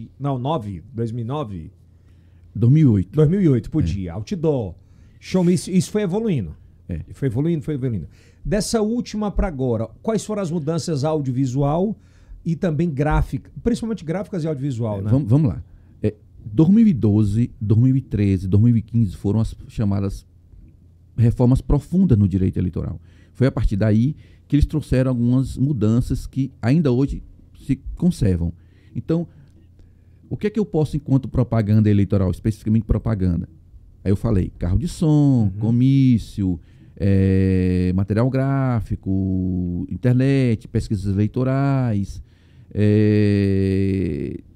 2009, 2008 podia, outdoor, showmício, isso foi evoluindo. Foi evoluindo. Dessa última para agora, quais foram as mudanças audiovisual e também gráfica, principalmente gráficas e audiovisual, né? Vamos lá. 2012, 2013, 2015 foram as chamadas reformas profundas no direito eleitoral. Foi a partir daí que eles trouxeram algumas mudanças que ainda hoje se conservam. Então, o que é que eu posso, enquanto propaganda eleitoral, especificamente propaganda? Aí eu falei, carro de som, comício, material gráfico, internet, pesquisas eleitorais,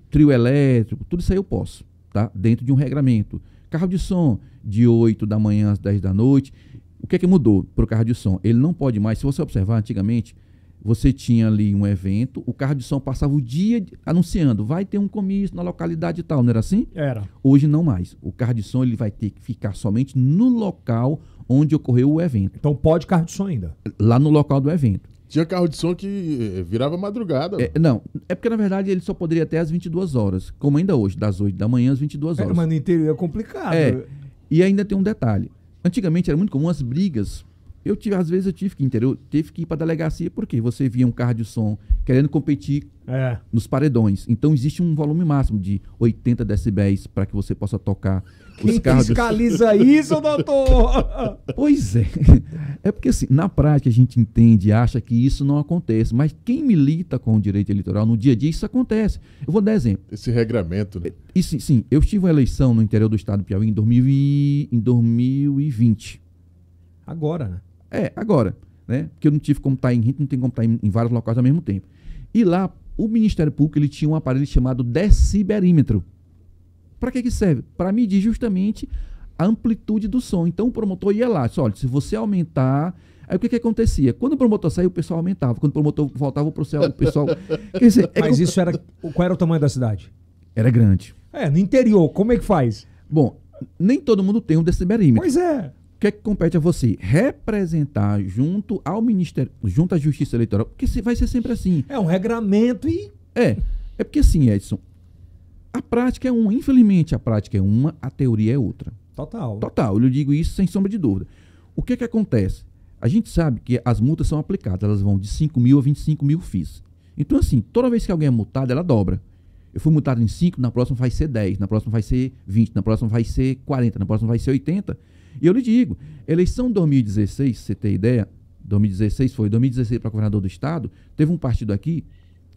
trio elétrico, tudo isso aí eu posso, tá? Dentro de um regramento. Carro de som, de 8 da manhã às 10 da noite. O que é que mudou para o carro de som? Ele não pode mais, se você observar antigamente, você tinha ali um evento, o carro de som passava o dia anunciando, vai ter um comício na localidade e tal, não era assim? Era. Hoje não mais. O carro de som ele vai ter que ficar somente no local onde ocorreu o evento. Então pode carro de som ainda? Lá no local do evento. Tinha carro de som que virava madrugada. Não, é porque na verdade ele só poderia até às 22 horas, como ainda hoje, das 8 da manhã às 22 horas. Mas no interior é complicado. E ainda tem um detalhe. Antigamente era muito comum as brigas. Às vezes eu tive que ir para a delegacia porque você via um carro de som querendo competir nos paredões. Então existe um volume máximo de 80 decibéis para que você possa tocar os carros. Quem fiscaliza isso, doutor? Pois é. É porque assim, na prática a gente entende e acha que isso não acontece, mas quem milita com o direito eleitoral no dia a dia, isso acontece. Eu vou dar exemplo. Esse regramento, né? Sim, eu tive uma eleição no interior do estado do Piauí em 2020. Agora, né? Agora, né? Porque eu não tive como estar não tem como estar em vários locais ao mesmo tempo. E lá, o Ministério Público ele tinha um aparelho chamado deciberímetro. Para que serve? Para medir justamente a amplitude do som. Então o promotor ia lá, disse, olha, se você aumentar... Aí o que acontecia? Quando o promotor saiu, o pessoal aumentava. Quando o promotor voltava, o pessoal... Quer dizer, mas isso era... Qual era o tamanho da cidade? Era grande. No interior, como é que faz? Bom, nem todo mundo tem um deciberímetro. Pois é. O que é que compete a você? Representar junto ao Ministério, junto à Justiça Eleitoral, porque vai ser sempre assim. É um regramento e... É porque assim, Edson, a prática é uma, infelizmente a prática é uma, a teoria é outra. Total, eu digo isso sem sombra de dúvida. O que é que acontece? A gente sabe que as multas são aplicadas, elas vão de 5 mil a 25 mil FIIs. Então assim, toda vez que alguém é multado, ela dobra. Eu fui multado em 5, na próxima vai ser 10, na próxima vai ser 20, na próxima vai ser 40, na próxima vai ser 80. E eu lhe digo, eleição 2016, você ter ideia, 2016 para governador do estado, teve um partido aqui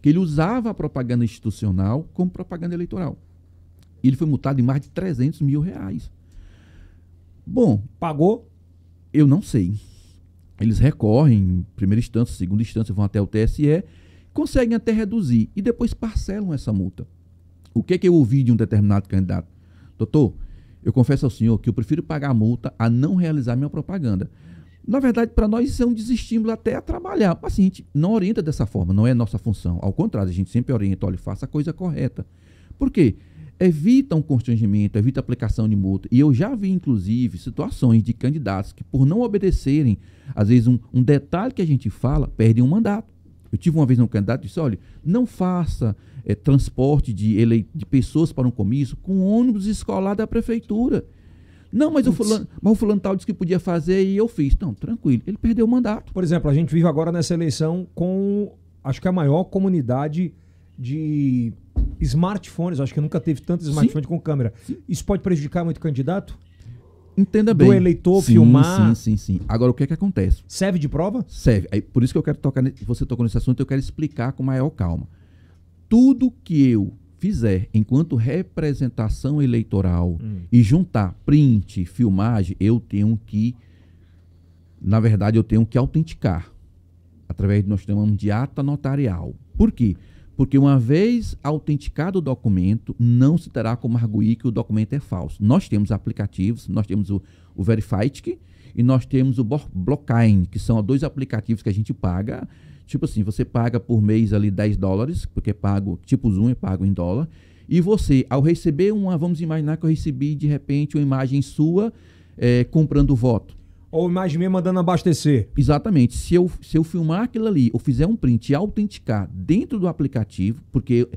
que ele usava a propaganda institucional como propaganda eleitoral. E ele foi multado em mais de R$300 mil. Bom, pagou? Eu não sei. Eles recorrem em primeira instância, segunda instância, vão até o TSE, conseguem até reduzir e depois parcelam essa multa. O que é que eu ouvi de um determinado candidato? Doutor, eu confesso ao senhor que eu prefiro pagar a multa a não realizar minha propaganda. Na verdade, para nós isso é um desestímulo até a trabalhar. Mas assim, a gente não orienta dessa forma, não é nossa função. Ao contrário, a gente sempre orienta, olha, faça a coisa correta. Por quê? Evita um constrangimento, evita a aplicação de multa. E eu já vi, inclusive, situações de candidatos que, por não obedecerem, às vezes um detalhe que a gente fala, perdem um mandato. Eu tive uma vez um candidato que disse, olha, não faça transporte de pessoas para um comício com ônibus escolar da prefeitura. Não, mas o fulano tal disse que podia fazer e eu fiz. Não, tranquilo, ele perdeu o mandato. Por exemplo, a gente vive agora nessa eleição com, acho que a maior comunidade de smartphones. Acho que nunca teve tanto smartphone com câmera. Sim. Isso pode prejudicar muito o candidato? Entenda bem. Do eleitor filmar. Sim. Agora, o que é que acontece? Serve de prova? Serve. Aí, por isso que eu quero tocar, você tocou nesse assunto, eu quero explicar com maior calma. Tudo que eu fizer enquanto representação eleitoral e juntar print, filmagem, eu tenho que, na verdade, eu tenho que autenticar. Através do que nós chamamos de ata notarial. Por quê? Porque uma vez autenticado o documento, não se terá como arguir que o documento é falso. Nós temos aplicativos, nós temos o Verified e nós temos o Blockchain, que são dois aplicativos que a gente paga. Tipo assim, você paga por mês ali $10, porque é pago, tipo Zoom é pago em dólar. E você, ao receber vamos imaginar que eu recebi de repente uma imagem sua comprando voto. Ou imagem minha mandando abastecer. Exatamente. Se eu filmar aquilo ali, ou fizer um print e autenticar dentro do aplicativo, porque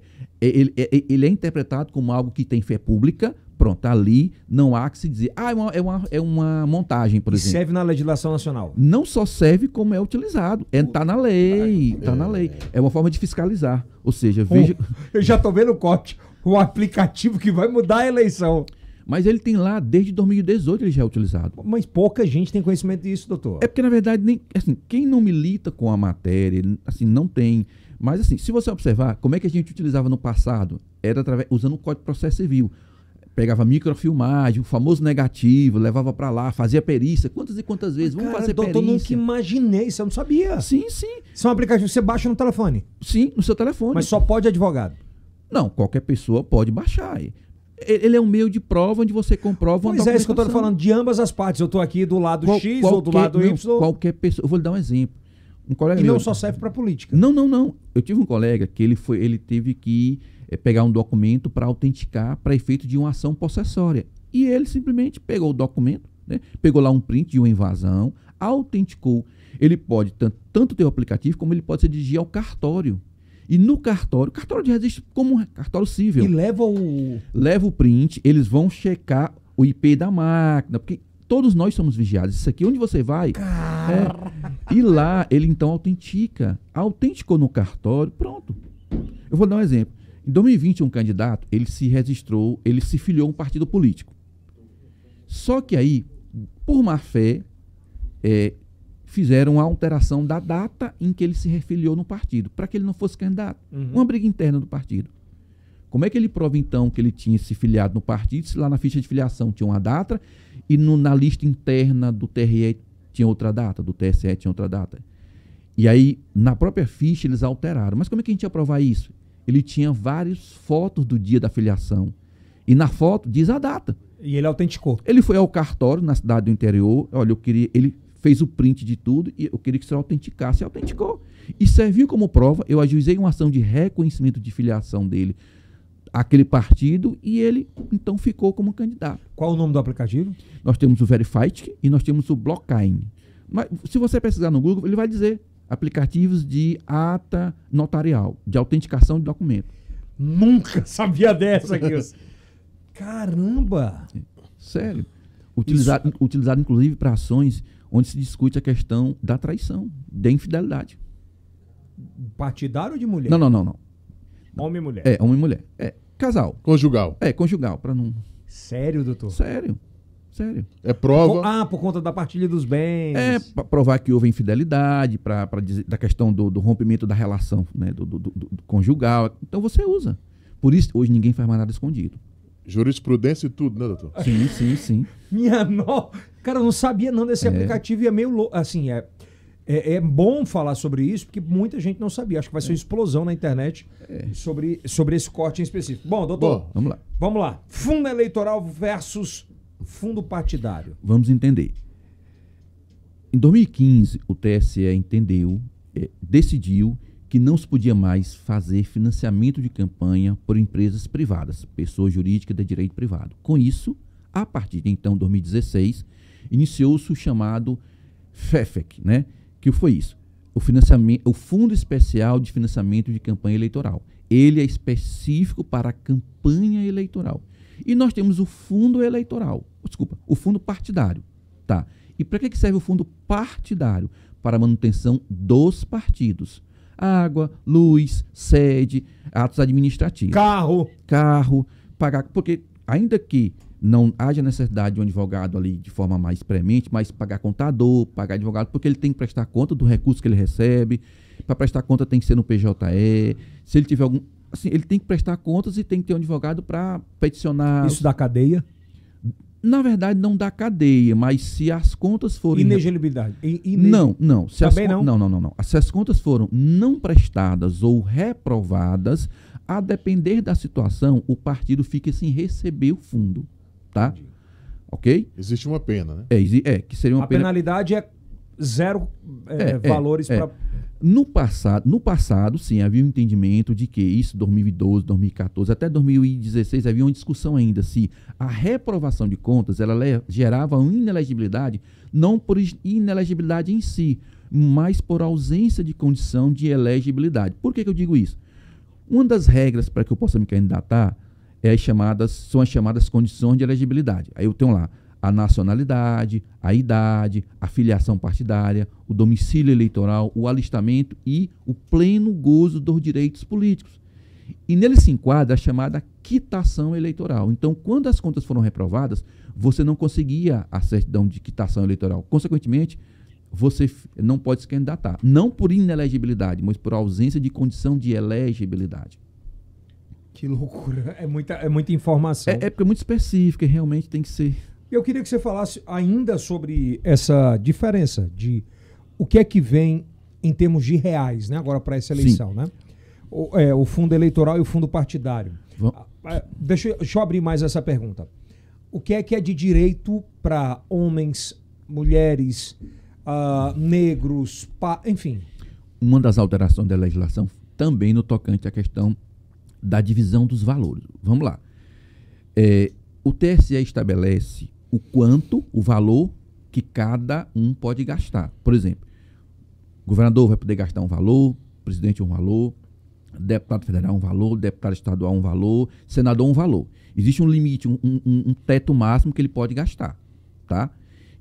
ele é interpretado como algo que tem fé pública, pronto, ali não há que se dizer, é uma montagem, por exemplo. Serve na legislação nacional. Não só serve, como é utilizado. Está na lei, está na lei. É uma forma de fiscalizar. Ou seja, veja... Eu já estou vendo o corte. O aplicativo que vai mudar a eleição. Mas ele tem lá, desde 2018 ele já é utilizado. Mas pouca gente tem conhecimento disso, doutor. É porque, na verdade, quem não milita com a matéria, assim, não tem. Mas, assim, se você observar, como é que a gente utilizava no passado? Era usando o Código de Processo Civil. Pegava microfilmagem, o famoso negativo, levava para lá, fazia perícia. Quantas e quantas vezes? Vamos fazer perícia. Doutor, nunca imaginei, isso eu não sabia. Sim. Isso é um aplicativo que você baixa no telefone. Sim, no seu telefone. Mas só pode advogado. Não, qualquer pessoa pode baixar. Ele é um meio de prova onde você comprova uma documentação. Pois é, isso que eu estou falando, de ambas as partes. Eu estou aqui do lado X ou do lado Y. Qualquer pessoa. Eu vou lhe dar um exemplo. Um colega não só serve para política. Não. Eu tive um colega que ele teve que pegar um documento para autenticar para efeito de uma ação possessória. E ele simplesmente pegou o documento, né, pegou lá um print de uma invasão, autenticou. Ele pode tanto ter o aplicativo, como ele pode se dirigir ao cartório. E no cartório de registro como um cartório civil. E leva o print, eles vão checar o IP da máquina, porque todos nós somos vigiados. Isso aqui, onde você vai, e lá ele então autentica. Autenticou no cartório, pronto. Eu vou dar um exemplo. Em 2020, um candidato, ele se registrou, ele se filiou a um partido político. Só que aí, por má fé, fizeram a alteração da data em que ele se refiliou no partido, para que ele não fosse candidato. Uma briga interna do partido. Como é que ele prova, então, que ele tinha se filiado no partido, se lá na ficha de filiação tinha uma data e na lista interna do TRE tinha outra data, do TSE tinha outra data? E aí, na própria ficha, eles alteraram. Mas como é que a gente ia provar isso? Ele tinha várias fotos do dia da filiação. E na foto diz a data. E ele autenticou. Ele foi ao cartório, na cidade do interior. Olha, ele fez o print de tudo e eu queria que você autenticasse. E autenticou. E serviu como prova. Eu ajuizei uma ação de reconhecimento de filiação dele àquele partido e ele, então, ficou como candidato. Qual o nome do aplicativo? Nós temos o Verified e nós temos o Blockchain. Mas se você pesquisar no Google, ele vai dizer aplicativos de ata notarial, de autenticação de documento. Nunca sabia dessa aqui. Caramba! Sério. Utilizado inclusive para ações onde se discute a questão da traição, da infidelidade. Partidário ou de mulher? Não. Homem e mulher. Homem e mulher. Casal. Conjugal. Conjugal, para não... Sério, doutor? Sério. É prova. Por conta da partilha dos bens. Para provar que houve infidelidade, para dizer da questão do rompimento da relação, né, do conjugal. Então você usa. Por isso, hoje ninguém faz mais nada escondido. Jurisprudência e tudo, né, doutor? Sim. Cara, eu não sabia não desse aplicativo e é meio louco. Assim, é bom falar sobre isso, porque muita gente não sabia. Acho que vai ser uma explosão na internet sobre esse corte em específico. Bom, doutor, vamos lá. Fundo eleitoral versus fundo partidário. Vamos entender. Em 2015, o TSE decidiu que não se podia mais fazer financiamento de campanha por empresas privadas, pessoa jurídica de direito privado. Com isso, a partir de então, 2016, iniciou-se o chamado FEFEC, né? Que foi isso? O Fundo Especial de Financiamento de Campanha Eleitoral. Ele é específico para a campanha eleitoral. E nós temos o fundo o fundo partidário. Tá? E para que serve o fundo partidário? Para a manutenção dos partidos. Água, luz, sede, atos administrativos. Carro. Pagar. Porque ainda que não haja necessidade de um advogado ali de forma mais premente, mas pagar contador, pagar advogado, porque ele tem que prestar conta do recurso que ele recebe. Para prestar conta tem que ser no PJE. Se ele tiver algum... Assim, ele tem que prestar contas e tem que ter um advogado para peticionar... Isso da cadeia? Na verdade, não dá cadeia, mas se as contas forem... Inelegibilidade? Não. Também não? Não. Se as contas foram não prestadas ou reprovadas, a depender da situação, o partido fica sem receber o fundo. Tá? Entendi. Ok? Existe uma pena, né? Que seria uma pena... penalidade é zero valores para... No passado, sim, havia um entendimento de que isso, 2012, 2014, até 2016, havia uma discussão ainda se a reprovação de contas ela gerava uma inelegibilidade, não por inelegibilidade em si, mas por ausência de condição de elegibilidade. Por que eu digo isso? Uma das regras para que eu possa me candidatar são as chamadas condições de elegibilidade. Aí eu tenho lá a nacionalidade, a idade, a filiação partidária, o domicílio eleitoral, o alistamento e o pleno gozo dos direitos políticos. E nele se enquadra a chamada quitação eleitoral. Então, quando as contas foram reprovadas, você não conseguia a certidão de quitação eleitoral. Consequentemente, você não pode se candidatar. Não por inelegibilidade, mas por ausência de condição de elegibilidade. Que loucura. É muita informação. Porque é muito específica e realmente tem que ser... Eu queria que você falasse ainda sobre essa diferença de o que é que vem em termos de reais, né? Agora para essa eleição, né? O fundo eleitoral e o fundo partidário. Deixa eu abrir mais essa pergunta. O que é de direito para homens, mulheres, negros, enfim? Uma das alterações da legislação também no tocante à questão da divisão dos valores. Vamos lá. O TSE estabelece o valor que cada um pode gastar. Por exemplo, o governador vai poder gastar um valor, o presidente um valor, deputado federal um valor, deputado estadual um valor, senador um valor. Existe um limite, um teto máximo que ele pode gastar. Tá?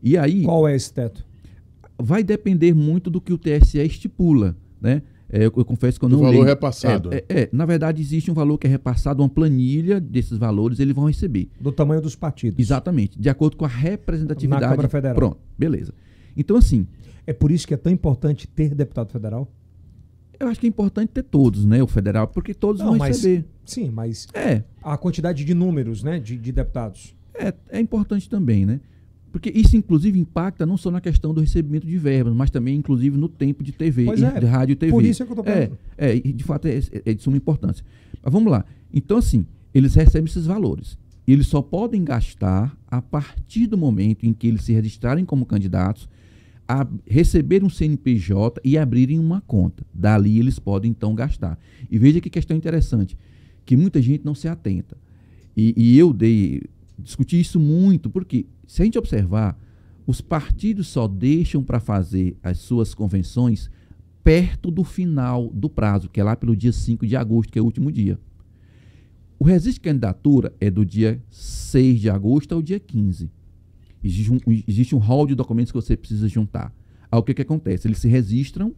E aí, qual é esse teto? Vai depender muito do que o TSE estipula, né? Eu confesso que eu não leio. O valor repassado. Na verdade, existe um valor que é repassado, uma planilha desses valores eles vão receber. Do tamanho dos partidos. Exatamente, de acordo com a representatividade. Na Câmara Federal. Pronto, beleza. Então, assim... É por isso que é tão importante ter deputado federal? Eu acho que é importante ter todos, né? O federal, porque todos vão receber. Sim, mas a quantidade de números, né? De deputados. É importante também, né? Porque isso, inclusive, impacta não só na questão do recebimento de verbas, mas também, inclusive, no tempo de TV, de rádio e TV. Por isso é que eu estou falando. De fato, é de suma importância. Mas vamos lá. Então, assim, eles recebem esses valores. E eles só podem gastar a partir do momento em que eles se registrarem como candidatos, receberem um CNPJ e abrirem uma conta. Dali, eles podem, então, gastar. E veja que questão interessante, que muita gente não se atenta. E eu discuti isso muito, porque se a gente observar, os partidos só deixam para fazer as suas convenções perto do final do prazo, que é lá pelo dia 5 de agosto, que é o último dia. O registro de candidatura é do dia 6 de agosto ao dia 15. Existe um rol de documentos que você precisa juntar. Aí o que acontece? Eles se registram,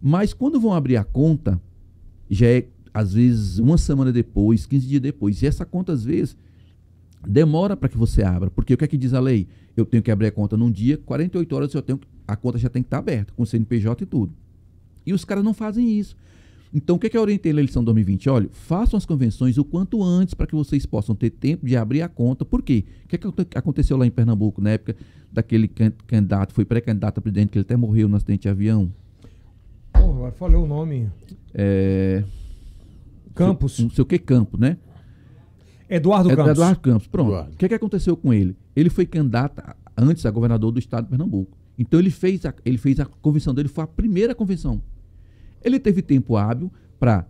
mas quando vão abrir a conta, já é, às vezes, uma semana depois, 15 dias depois. E essa conta, às vezes, demora para que você abra, porque o que é que diz a lei? Eu tenho que abrir a conta num dia, 48 horas a conta já tem que estar aberta, com CNPJ e tudo. E os caras não fazem isso. Então, o que eu orientei na eleição 2020? Olha, façam as convenções o quanto antes para que vocês possam ter tempo de abrir a conta. Por quê? O que aconteceu lá em Pernambuco, na época daquele candidato, foi pré-candidato a presidente, que ele até morreu no acidente de avião? Agora falei o nome. Campos. Não sei o que Campos, né? Eduardo Campos. Eduardo Campos, pronto. O que aconteceu com ele? Ele foi candidato antes a governador do estado de Pernambuco. Então ele fez a convenção dele, foi a primeira convenção. Ele teve tempo hábil para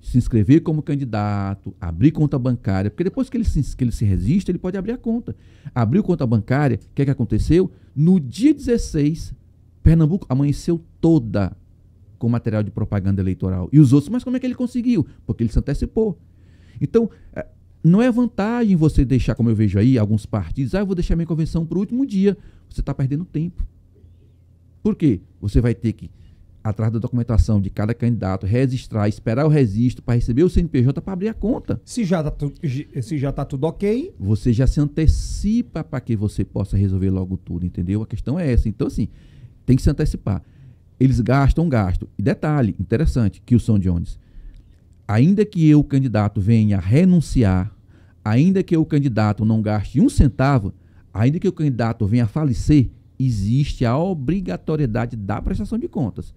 se inscrever como candidato, abrir conta bancária, porque depois que ele se registra, ele pode abrir a conta. Abriu conta bancária, o que aconteceu? No dia 16, Pernambuco amanheceu toda com material de propaganda eleitoral. E os outros, mas como é que ele conseguiu? Porque ele se antecipou. Então, não é vantagem você deixar, como eu vejo aí, alguns partidos, eu vou deixar minha convenção para o último dia. Você está perdendo tempo. Por quê? Você vai ter que atrás da documentação de cada candidato, registrar, esperar o registro para receber o CNPJ para abrir a conta. Se já tá tudo ok. Você já se antecipa para que você possa resolver logo tudo, entendeu? A questão é essa. Então, assim, tem que se antecipar. Eles gastam. E detalhe interessante, Kilson Jones, ainda que o candidato venha a renunciar, ainda que o candidato não gaste um centavo, ainda que o candidato venha a falecer, existe a obrigatoriedade da prestação de contas.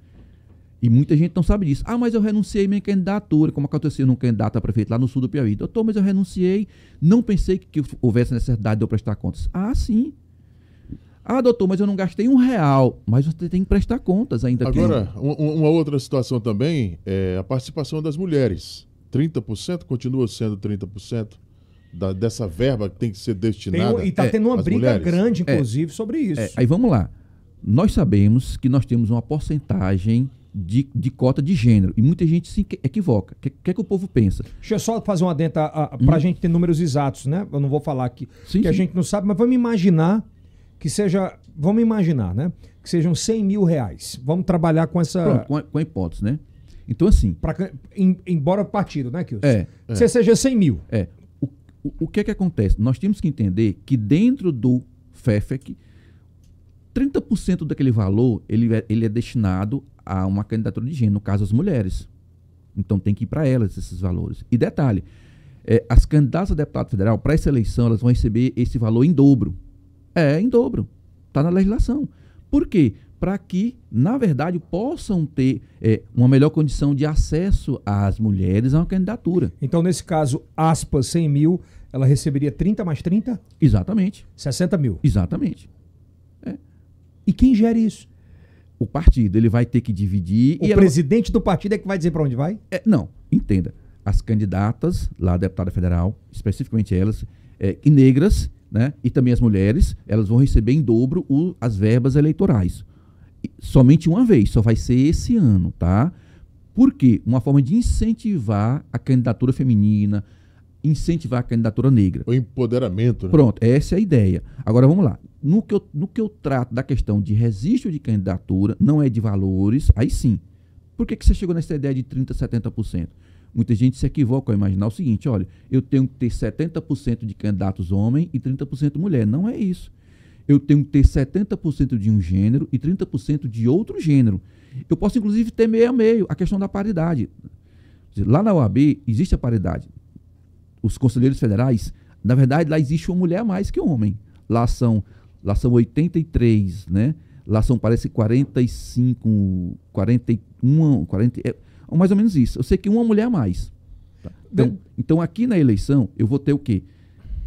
E muita gente não sabe disso. Ah, mas eu renunciei minha candidatura, como aconteceu num candidato a prefeito lá no sul do Piauí. Doutor, mas eu renunciei, não pensei que houvesse necessidade de eu prestar contas. Ah, sim. Ah, doutor, mas eu não gastei R$1, mas você tem que prestar contas ainda. Agora, uma outra situação também é a participação das mulheres. 30% continua sendo 30% dessa verba que tem que ser destinada. E está tendo uma briga mulheres. grande, inclusive, sobre isso. Aí vamos lá. Nós sabemos que nós temos uma porcentagem de cota de gênero. E muita gente se equivoca. O que é que o povo pensa? Deixa eu só fazer uma adenda para a gente ter números exatos, né? Eu não vou falar aqui a gente não sabe, mas vamos imaginar que seja... Vamos imaginar, né? Que sejam R$100 mil. Vamos trabalhar com essa... Pronto, com a hipótese, né? Então, assim... Embora partido, né, Kilson? Você seja R$100 mil. O que é que acontece? Nós temos que entender que dentro do FEFEC, 30% daquele valor ele é destinado a uma candidatura de gênero, no caso as mulheres. Então tem que ir para elas esses valores. E detalhe, as candidatas a deputado federal, para essa eleição, elas vão receber esse valor em dobro. Em dobro. Está na legislação. Por quê? Para que, na verdade, possam ter uma melhor condição de acesso às mulheres a uma candidatura. Então, nesse caso, aspas, 100 mil, ela receberia 30 mais 30? Exatamente. 60 mil. Exatamente. E quem gera isso? O partido, ele vai ter que dividir... O presidente do partido é que vai dizer para onde vai? Não, entenda. As candidatas, lá a deputada federal, especificamente elas, e negras, né, e também as mulheres, elas vão receber em dobro as verbas eleitorais. Somente uma vez, só vai ser esse ano, tá? Por quê? Uma forma de incentivar a candidatura feminina, incentivar a candidatura negra. O empoderamento, né? Pronto, essa é a ideia. Agora vamos lá. No que eu trato da questão de registro de candidatura, não é de valores, aí sim. Por que você chegou nessa ideia de 30%, 70%? Muita gente se equivoca ao imaginar o seguinte, olha, eu tenho que ter 70% de candidatos homem e 30% mulher. Não é isso. Eu tenho que ter 70% de um gênero e 30% de outro gênero. Eu posso, inclusive, ter meio a meio, a questão da paridade. Lá na OAB, existe a paridade. Os conselheiros federais, na verdade, lá existe uma mulher a mais que um homem. Lá são 83, né? Lá são, parece, 45, 41, 40... mais ou menos isso. Eu sei que uma mulher a mais. Tá? Então, aqui na eleição, eu vou ter o quê?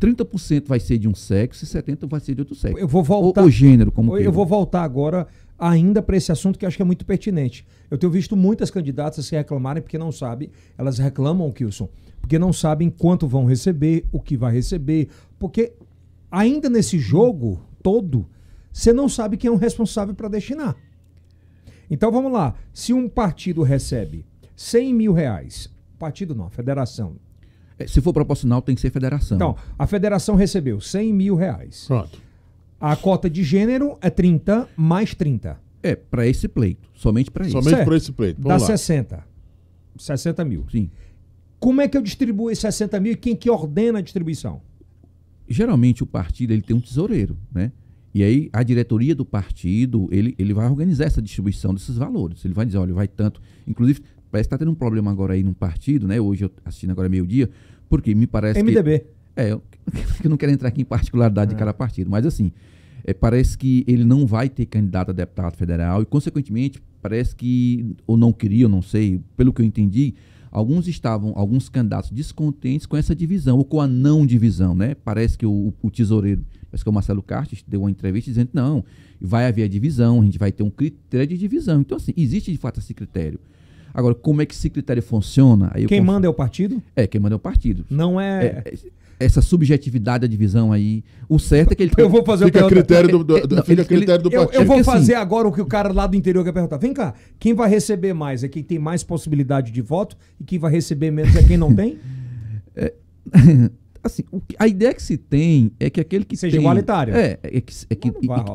30% vai ser de um sexo e 70% vai ser de outro sexo. Eu vou voltar... O gênero, como eu vou voltar agora ainda para esse assunto que eu acho que é muito pertinente. Eu tenho visto muitas candidatas se reclamarem porque não sabem. Elas reclamam, Kilson, porque não sabem quanto vão receber, o que vai receber. Porque ainda nesse jogo todo, você não sabe quem é o responsável para destinar. Então vamos lá. Se um partido recebe R$100 mil, partido não, federação. Se for proporcional, tem que ser federação. Então, a federação recebeu R$100 mil. Pronto. A cota de gênero é 30 mais 30. Para esse pleito. Somente para isso. Somente para esse pleito. Dá 60. 60 mil. Sim. Como é que eu distribuo esses 60 mil e quem que ordena a distribuição? Geralmente o partido ele tem um tesoureiro, né? E aí a diretoria do partido, ele vai organizar essa distribuição desses valores. Ele vai dizer, olha, vai tanto... Inclusive, parece que está tendo um problema agora aí num partido, né? Hoje eu assistindo agora meio-dia, porque me parece MDB. Eu não quero entrar aqui em particularidade de cada partido, mas assim, parece que ele não vai ter candidato a deputado federal e, consequentemente, parece que, ou não queria, eu não sei, pelo que eu entendi, alguns candidatos descontentes com essa divisão, ou com a não divisão, né? Parece que o tesoureiro, parece que o Marcelo Cartes deu uma entrevista dizendo, não, vai haver a divisão, a gente vai ter um critério de divisão. Então, assim, existe de fato esse critério. Agora, como é que esse critério funciona? Aí quem manda é o partido? Quem manda é o partido. Não é... Essa subjetividade da divisão aí, o certo é que ele... Eu vou fazer fica a critério do partido. Eu vou fazer agora o que o cara lá do interior quer perguntar. Vem cá, quem vai receber mais é quem tem mais possibilidade de voto e quem vai receber menos é quem não tem? Assim, a ideia que se tem é que aquele que seja igualitário. É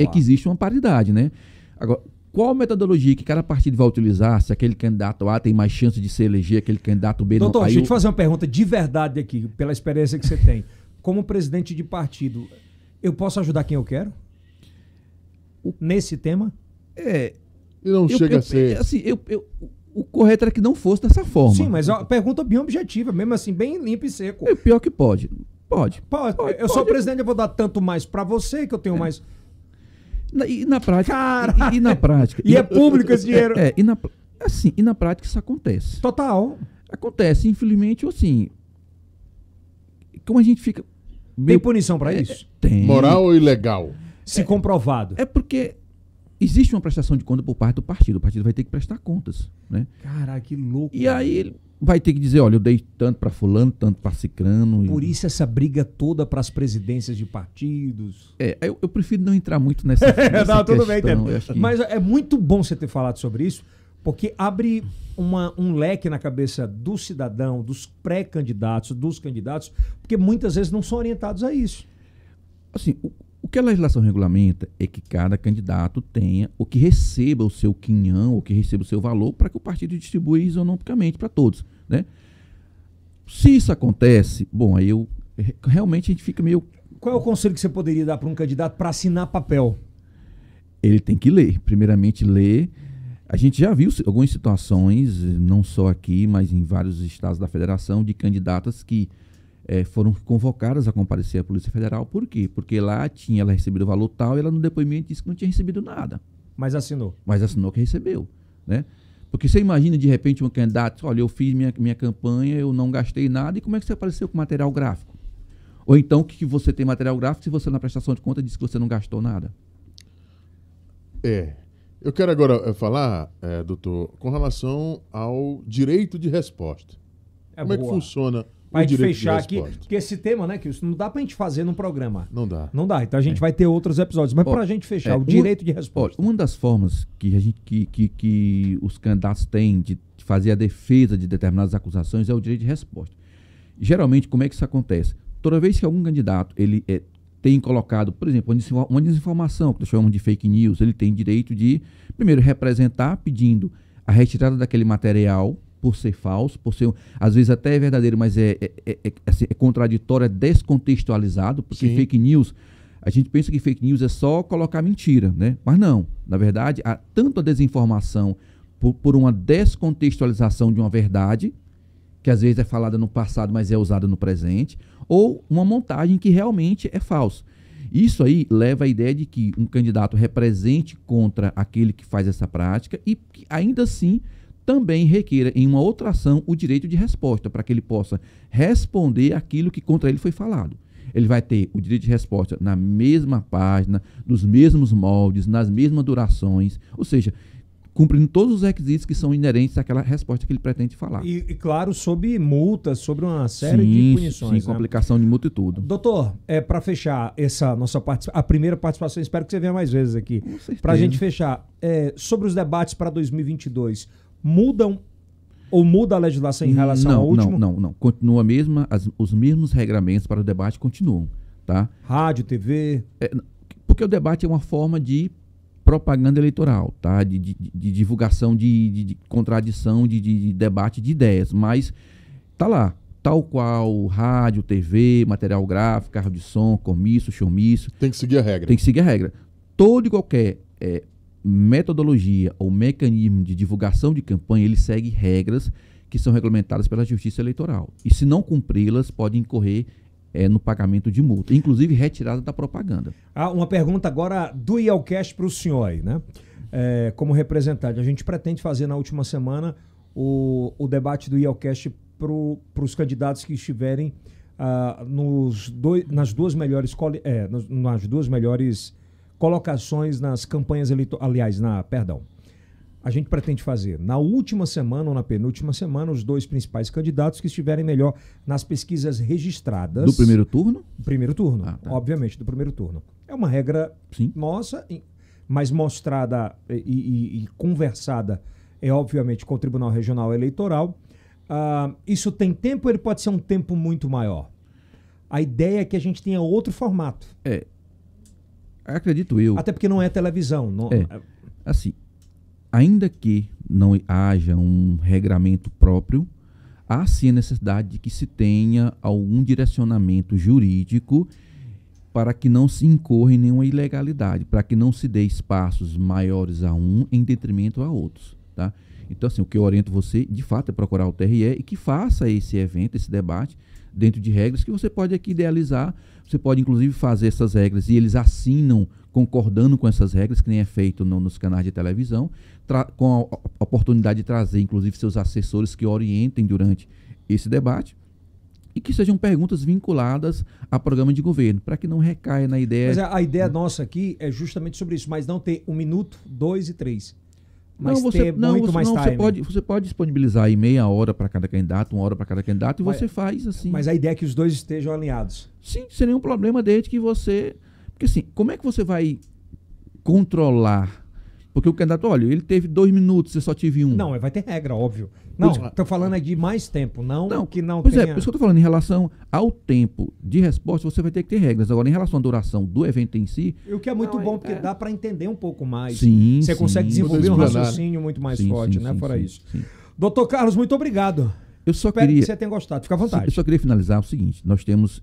que existe uma paridade, né? Agora, qual metodologia que cada partido vai utilizar, se aquele candidato A tem mais chance de se eleger, aquele candidato B não. Doutor, deixa eu te fazer uma pergunta de verdade aqui, pela experiência que você tem. Como presidente de partido, eu posso ajudar quem eu quero? Nesse tema? E não chega a ser... Assim, o correto era que não fosse dessa forma. Sim, mas é uma pergunta bem objetiva, mesmo assim, bem limpo e seco. É pior que pode. Pode. Eu sou presidente, eu vou dar tanto mais pra você, que eu tenho mais... E na prática... Cara! E na prática... E é público esse dinheiro. E na prática isso acontece. Total. Acontece, infelizmente, assim... Como a gente fica... Tem punição pra isso? Tem. Moral ou ilegal? Se comprovado. É porque existe uma prestação de conta por parte do partido. O partido vai ter que prestar contas, né? Caraca, que louco. E aí ele vai ter que dizer, olha, eu dei tanto para fulano, tanto para cicrano. Por isso essa briga toda para as presidências de partidos. Eu prefiro não entrar muito nessa não, tudo bem, que... Mas é muito bom você ter falado sobre isso, porque abre um leque na cabeça do cidadão, dos pré-candidatos, dos candidatos, porque muitas vezes não são orientados a isso. Assim, o que a legislação regulamenta é que cada candidato tenha, ou que receba o seu quinhão, ou que receba o seu valor, para que o partido distribua isonomicamente para todos, né? Se isso acontece, bom, aí realmente a gente fica meio... Qual é o conselho que você poderia dar para um candidato para assinar papel? Ele tem que ler, primeiramente ler. A gente já viu algumas situações, não só aqui, mas em vários estados da federação, de candidatas que foram convocadas a comparecer à Polícia Federal. Por quê? Porque lá ela recebido o valor tal e ela no depoimento disse que não tinha recebido nada. Mas assinou. Mas assinou que recebeu, né? Porque você imagina, de repente, um candidato, olha, eu fiz minha campanha, eu não gastei nada, e como é que você apareceu com material gráfico? Ou então, que você tem material gráfico se você na prestação de conta disse que você não gastou nada? Eu quero agora falar, doutor, com relação ao direito de resposta. Como é que funciona o direito de resposta? Para fechar aqui, porque esse tema, né, que isso não dá para a gente fazer num programa. Não dá. Não dá, então a gente vai ter outros episódios. Mas para a gente fechar, o direito de resposta. Uma das formas que os candidatos têm de fazer a defesa de determinadas acusações é o direito de resposta. Geralmente, como é que isso acontece? Toda vez que algum candidato tem colocado, por exemplo, uma desinformação, que nós chamamos de fake news, ele tem direito de, primeiro, representar pedindo a retirada daquele material por ser falso, por ser, às vezes até é verdadeiro, mas é contraditório, é descontextualizado, porque Sim. Fake news, a gente pensa que fake news é só colocar mentira, né? Mas não, na verdade, há tanto a desinformação por uma descontextualização de uma verdade, que às vezes é falada no passado, mas é usada no presente, ou uma montagem que realmente é falsa. Isso aí leva à ideia de que um candidato represente contra aquele que faz essa prática e que ainda assim também requeira em uma outra ação o direito de resposta, para que ele possa responder aquilo que contra ele foi falado. Ele vai ter o direito de resposta na mesma página, nos mesmos moldes, nas mesmas durações, ou seja, cumprindo todos os requisitos que são inerentes àquela resposta que ele pretende falar. E claro, sob multas, sobre uma série de punições. Sim, com aplicação de multa e tudo. Doutor, para fechar essa nossa a primeira participação, espero que você venha mais vezes aqui. Para a gente fechar, sobre os debates para 2022, mudam ou muda a legislação em relação ao último? Não. Continua a mesma, os mesmos regramentos para o debate continuam, tá? Rádio, TV... Porque o debate é uma forma de propaganda eleitoral, tá? De divulgação, de contradição, de debate de ideias, mas tá lá, tal qual rádio, TV, material gráfico, carro de som, comício, showmício. Tem que seguir a regra. Tem que seguir a regra. Todo e qualquer metodologia ou mecanismo de divulgação de campanha, ele segue regras que são regulamentadas pela Justiça Eleitoral. E se não cumpri-las, pode incorrer no pagamento de multa, inclusive retirada da propaganda. Uma pergunta agora do IELCast para o senhor aí, né? Como representante, a gente pretende fazer na última semana o debate do IELCast para os candidatos que estiverem nas duas melhores colocações nas campanhas eleitorais. A gente pretende fazer na última semana ou na penúltima semana os dois principais candidatos que estiverem melhor nas pesquisas registradas. Do primeiro turno? Primeiro turno, tá. Obviamente, do primeiro turno. É uma regra nossa, mas mostrada e conversada, obviamente, com o Tribunal Regional Eleitoral. Isso tem tempo ou ele pode ser um tempo muito maior? A ideia é que a gente tenha outro formato. Acredito eu. Até porque não é televisão. Assim, ainda que não haja um regramento próprio, há sim a necessidade de que se tenha algum direcionamento jurídico para que não se incorra em nenhuma ilegalidade, para que não se dê espaços maiores a um em detrimento a outros, tá? Então, assim, o que eu oriento você, de fato, é procurar o TRE e que faça esse evento, esse debate, dentro de regras que você pode aqui idealizar. Você pode, inclusive, fazer essas regras e eles assinam concordando com essas regras, que nem é feito nos canais de televisão, com a oportunidade de trazer, inclusive, seus assessores que orientem durante esse debate e que sejam perguntas vinculadas a programa de governo, para que não recaia na ideia... Mas a ideia nossa aqui é justamente sobre isso, mas não ter 1 minuto, 2 e 3. Mas você pode disponibilizar aí meia hora para cada candidato, 1 hora para cada candidato, e você faz assim. Mas a ideia é que os dois estejam alinhados. Sim, sem nenhum problema, desde que você... Porque assim, como é que você vai controlar? Porque o candidato, olha, ele teve 2 minutos, eu só tive 1. Não, vai ter regra, óbvio. Não, estou falando de mais tempo, não que não pois tenha... por isso que eu estou falando, em relação ao tempo de resposta, você vai ter que ter regras. Agora, em relação à duração do evento em si... O que é muito bom, porque dá para entender um pouco mais. Sim, você consegue desenvolver um raciocínio muito mais forte, né? Fora isso. Sim. Doutor Carlos, muito obrigado. Espero que você tenha gostado. Fica à vontade. Eu só queria finalizar o seguinte. Nós temos,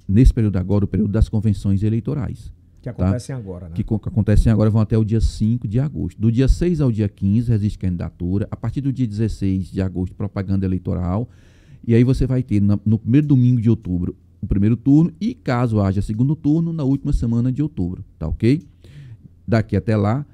nesse período agora, o período das convenções eleitorais. Que acontecem agora, né? Que acontecem agora, vão até o dia 5 de agosto. Do dia 6 ao dia 15, existe candidatura. A partir do dia 16 de agosto, propaganda eleitoral. E aí você vai ter, no primeiro domingo de outubro, o primeiro turno. E caso haja segundo turno, na última semana de outubro. Tá ok? Daqui até lá,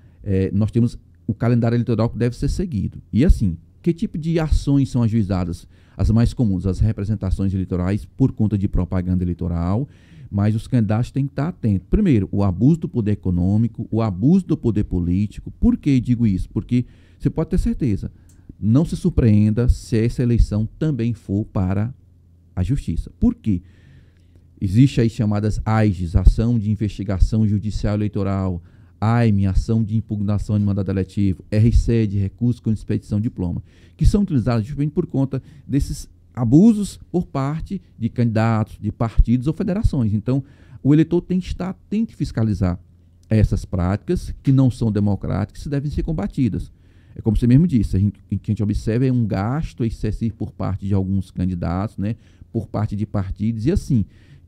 nós temos o calendário eleitoral que deve ser seguido. E assim, que tipo de ações são ajuizadas? As mais comuns, as representações eleitorais por conta de propaganda eleitoral. Mas os candidatos têm que estar atentos. Primeiro, o abuso do poder econômico, o abuso do poder político. Por que digo isso? Porque você pode ter certeza, não se surpreenda se essa eleição também for para a justiça. Por quê? Existe aí chamadas AIGES, Ação de Investigação Judicial Eleitoral, AIME, Ação de Impugnação de Mandado Eletivo, RCED, Recurso com Expedição de Diploma, que são utilizadas justamente por conta desses abusos por parte de candidatos, de partidos ou federações. Então, o eleitor tem que estar atento e fiscalizar essas práticas que não são democráticas e devem ser combatidas. É como você mesmo disse, o que a gente observa é um gasto excessivo por parte de alguns candidatos, né, por parte de partidos, e assim,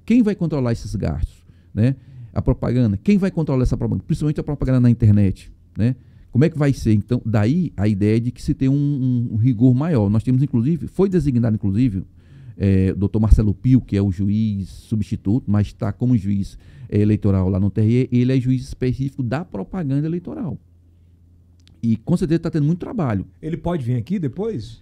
quem vai controlar esses gastos? Né? A propaganda, quem vai controlar essa propaganda? Principalmente a propaganda na internet, né? Como é que vai ser? Então, daí a ideia de que se tem um rigor maior. Nós temos, inclusive, foi designado, inclusive, o doutor Marcelo Pio, que é o juiz substituto, mas está como juiz eleitoral lá no TRE, ele é juiz específico da propaganda eleitoral. E, com certeza, está tendo muito trabalho. Ele pode vir aqui depois?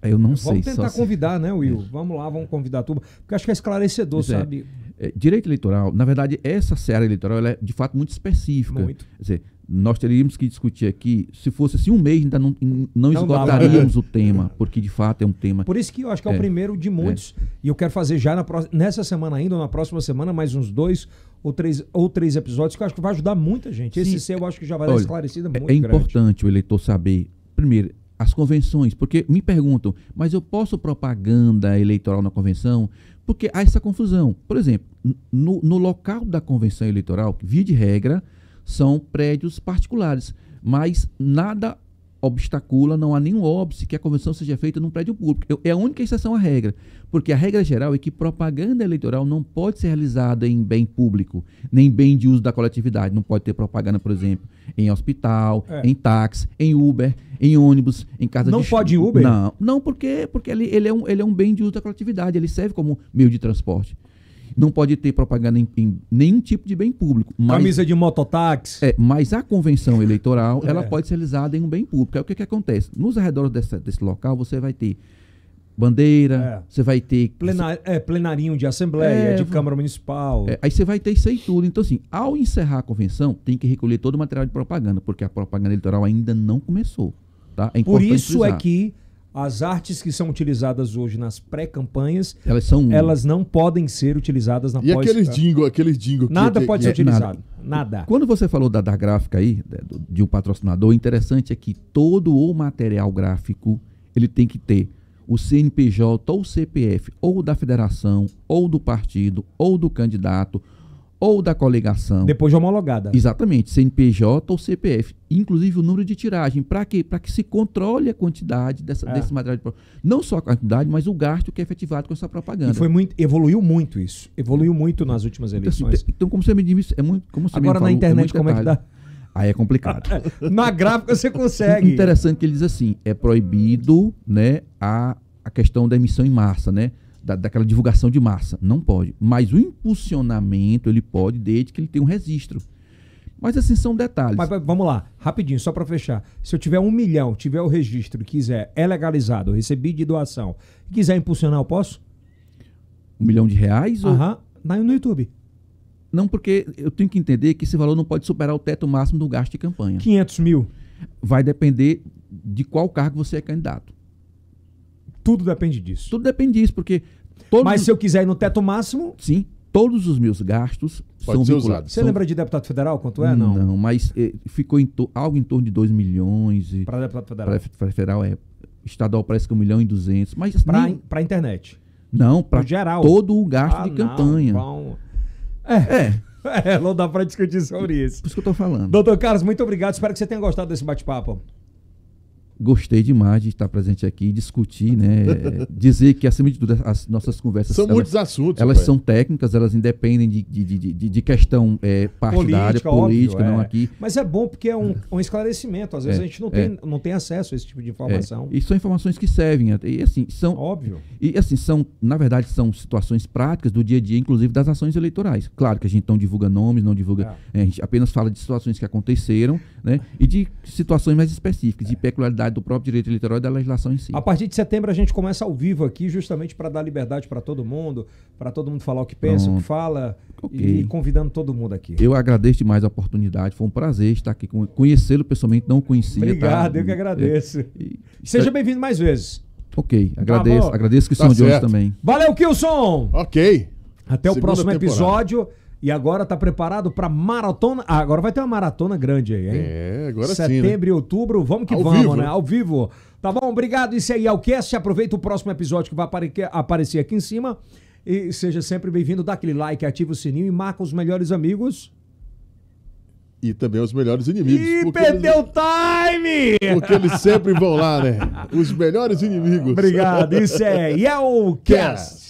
Eu não sei. Vamos tentar convidar, né, Will? Vamos lá, vamos convidar a turma. Porque acho que é esclarecedor, sabe? Direito eleitoral, na verdade, essa seara eleitoral ela é, de fato, muito específica. Muito. Quer dizer, nós teríamos que discutir aqui, se fosse assim um mês, ainda não esgotaríamos o tema, porque de fato é um tema... Por isso que eu acho que é o primeiro de muitos, e eu quero fazer já nessa semana ainda, ou na próxima semana, mais uns 2 ou 3 episódios, que eu acho que vai ajudar muita gente. Esse seu eu acho que já vai dar esclarecida muito grande. É importante o eleitor saber, primeiro, as convenções, porque me perguntam, mas eu posso propaganda eleitoral na convenção? Porque há essa confusão. Por exemplo, no local da convenção eleitoral, via de regra, são prédios particulares, mas nada obstacula, não há nenhum óbice que a convenção seja feita num prédio público. É a única exceção à regra, porque a regra geral é que propaganda eleitoral não pode ser realizada em bem público, nem bem de uso da coletividade. Não pode ter propaganda, por exemplo, em hospital, em táxi, em Uber, em ônibus, em casa de... Não pode em Uber? Não, porque ele é um bem de uso da coletividade, ele serve como meio de transporte. Não pode ter propaganda em nenhum tipo de bem público. Camisa de mototáxi. Mas a convenção eleitoral, ela pode ser realizada em um bem público. Aí o que acontece? Nos arredores desse local, você vai ter bandeira, você vai ter... Plenarinho de assembleia, de Câmara Municipal. Aí você vai ter isso aí tudo. Então, assim, ao encerrar a convenção, tem que recolher todo o material de propaganda, porque a propaganda eleitoral ainda não começou. Tá? É Por isso frisar. É que as artes que são utilizadas hoje nas pré-campanhas, elas não podem ser utilizadas na pós... E aqueles jingle nada pode ser utilizado. Nada. Quando você falou da gráfica aí, de um patrocinador, o interessante é que todo o material gráfico, ele tem que ter o CNPJ ou o CPF, ou da federação, ou do partido, ou do candidato, ou da coligação. Depois de homologada. Exatamente, CNPJ ou CPF. Inclusive o número de tiragem. Para quê? Para que se controle a quantidade desse material de propaganda. Não só a quantidade, mas o gasto que é efetivado com essa propaganda. E evoluiu muito isso. Evoluiu muito nas últimas eleições. Então, como você me disse, é muito. Como você agora me falou, na internet, como é que dá? Aí é complicado. Na gráfica você consegue. Interessante que ele diz assim: é proibido, né, a questão da emissão em massa, né? Daquela divulgação de massa. Não pode. Mas o impulsionamento ele pode, desde que ele tenha um registro. Mas assim, são detalhes. Mas vamos lá, rapidinho, só para fechar. Se eu tiver 1 milhão, tiver o registro, quiser, é legalizado, eu recebi de doação, quiser impulsionar, eu posso? R$1 milhão? Aham, no YouTube. Não, porque eu tenho que entender que esse valor não pode superar o teto máximo do gasto de campanha. 500 mil. Vai depender de qual cargo você é candidato. Tudo depende disso. Tudo depende disso, porque... Mas se eu quiser ir no teto máximo... Sim, todos os meus gastos são vinculados. Você lembra de deputado federal quanto é? Não, não, mas ficou algo em torno de 2 milhões. Para deputado federal? Para federal estadual parece que 1.200.000. Mas para internet? Não, para todo o gasto de campanha. Não dá para discutir sobre isso. Por isso que eu estou falando. Doutor Carlos, muito obrigado. Espero que você tenha gostado desse bate-papo. Gostei demais de estar presente aqui, discutir, né? Dizer que, acima de tudo, as nossas conversas... São muitos assuntos. Elas são técnicas, elas independem de questão partidária, política, óbvio, não aqui. Mas é bom porque é um esclarecimento. Às vezes a gente não tem acesso a esse tipo de informação. E são informações que servem. E, assim, são... Óbvio. E, assim, na verdade, são situações práticas do dia a dia, inclusive das ações eleitorais. Claro que a gente não divulga nomes, não divulga... a gente apenas fala de situações que aconteceram, né? E de situações mais específicas, de peculiaridade do próprio direito eleitoral e da legislação em si. A partir de setembro a gente começa ao vivo aqui, justamente para dar liberdade para todo mundo falar o que pensa, o que fala, e convidando todo mundo aqui. Eu agradeço demais a oportunidade, foi um prazer estar aqui, conhecê-lo pessoalmente, não conhecia. Obrigado, eu que agradeço. Seja bem-vindo mais vezes. Ok, agradeço que são de hoje também. Valeu, Kilson! Ok. Até o próximo episódio. E agora tá preparado para maratona? Agora vai ter uma maratona grande aí, hein? Agora sim. Setembro e outubro, vamos que vamos, né? Ao vivo. Tá bom? Obrigado. Isso aí é o Cast. Aproveita o próximo episódio que vai aparecer aqui em cima. E seja sempre bem-vindo. Dá aquele like, ativa o sininho e marca os melhores amigos. E também os melhores inimigos. E perdeu o time! Porque eles sempre vão lá, né? Os melhores inimigos. Obrigado. Isso é o Cast.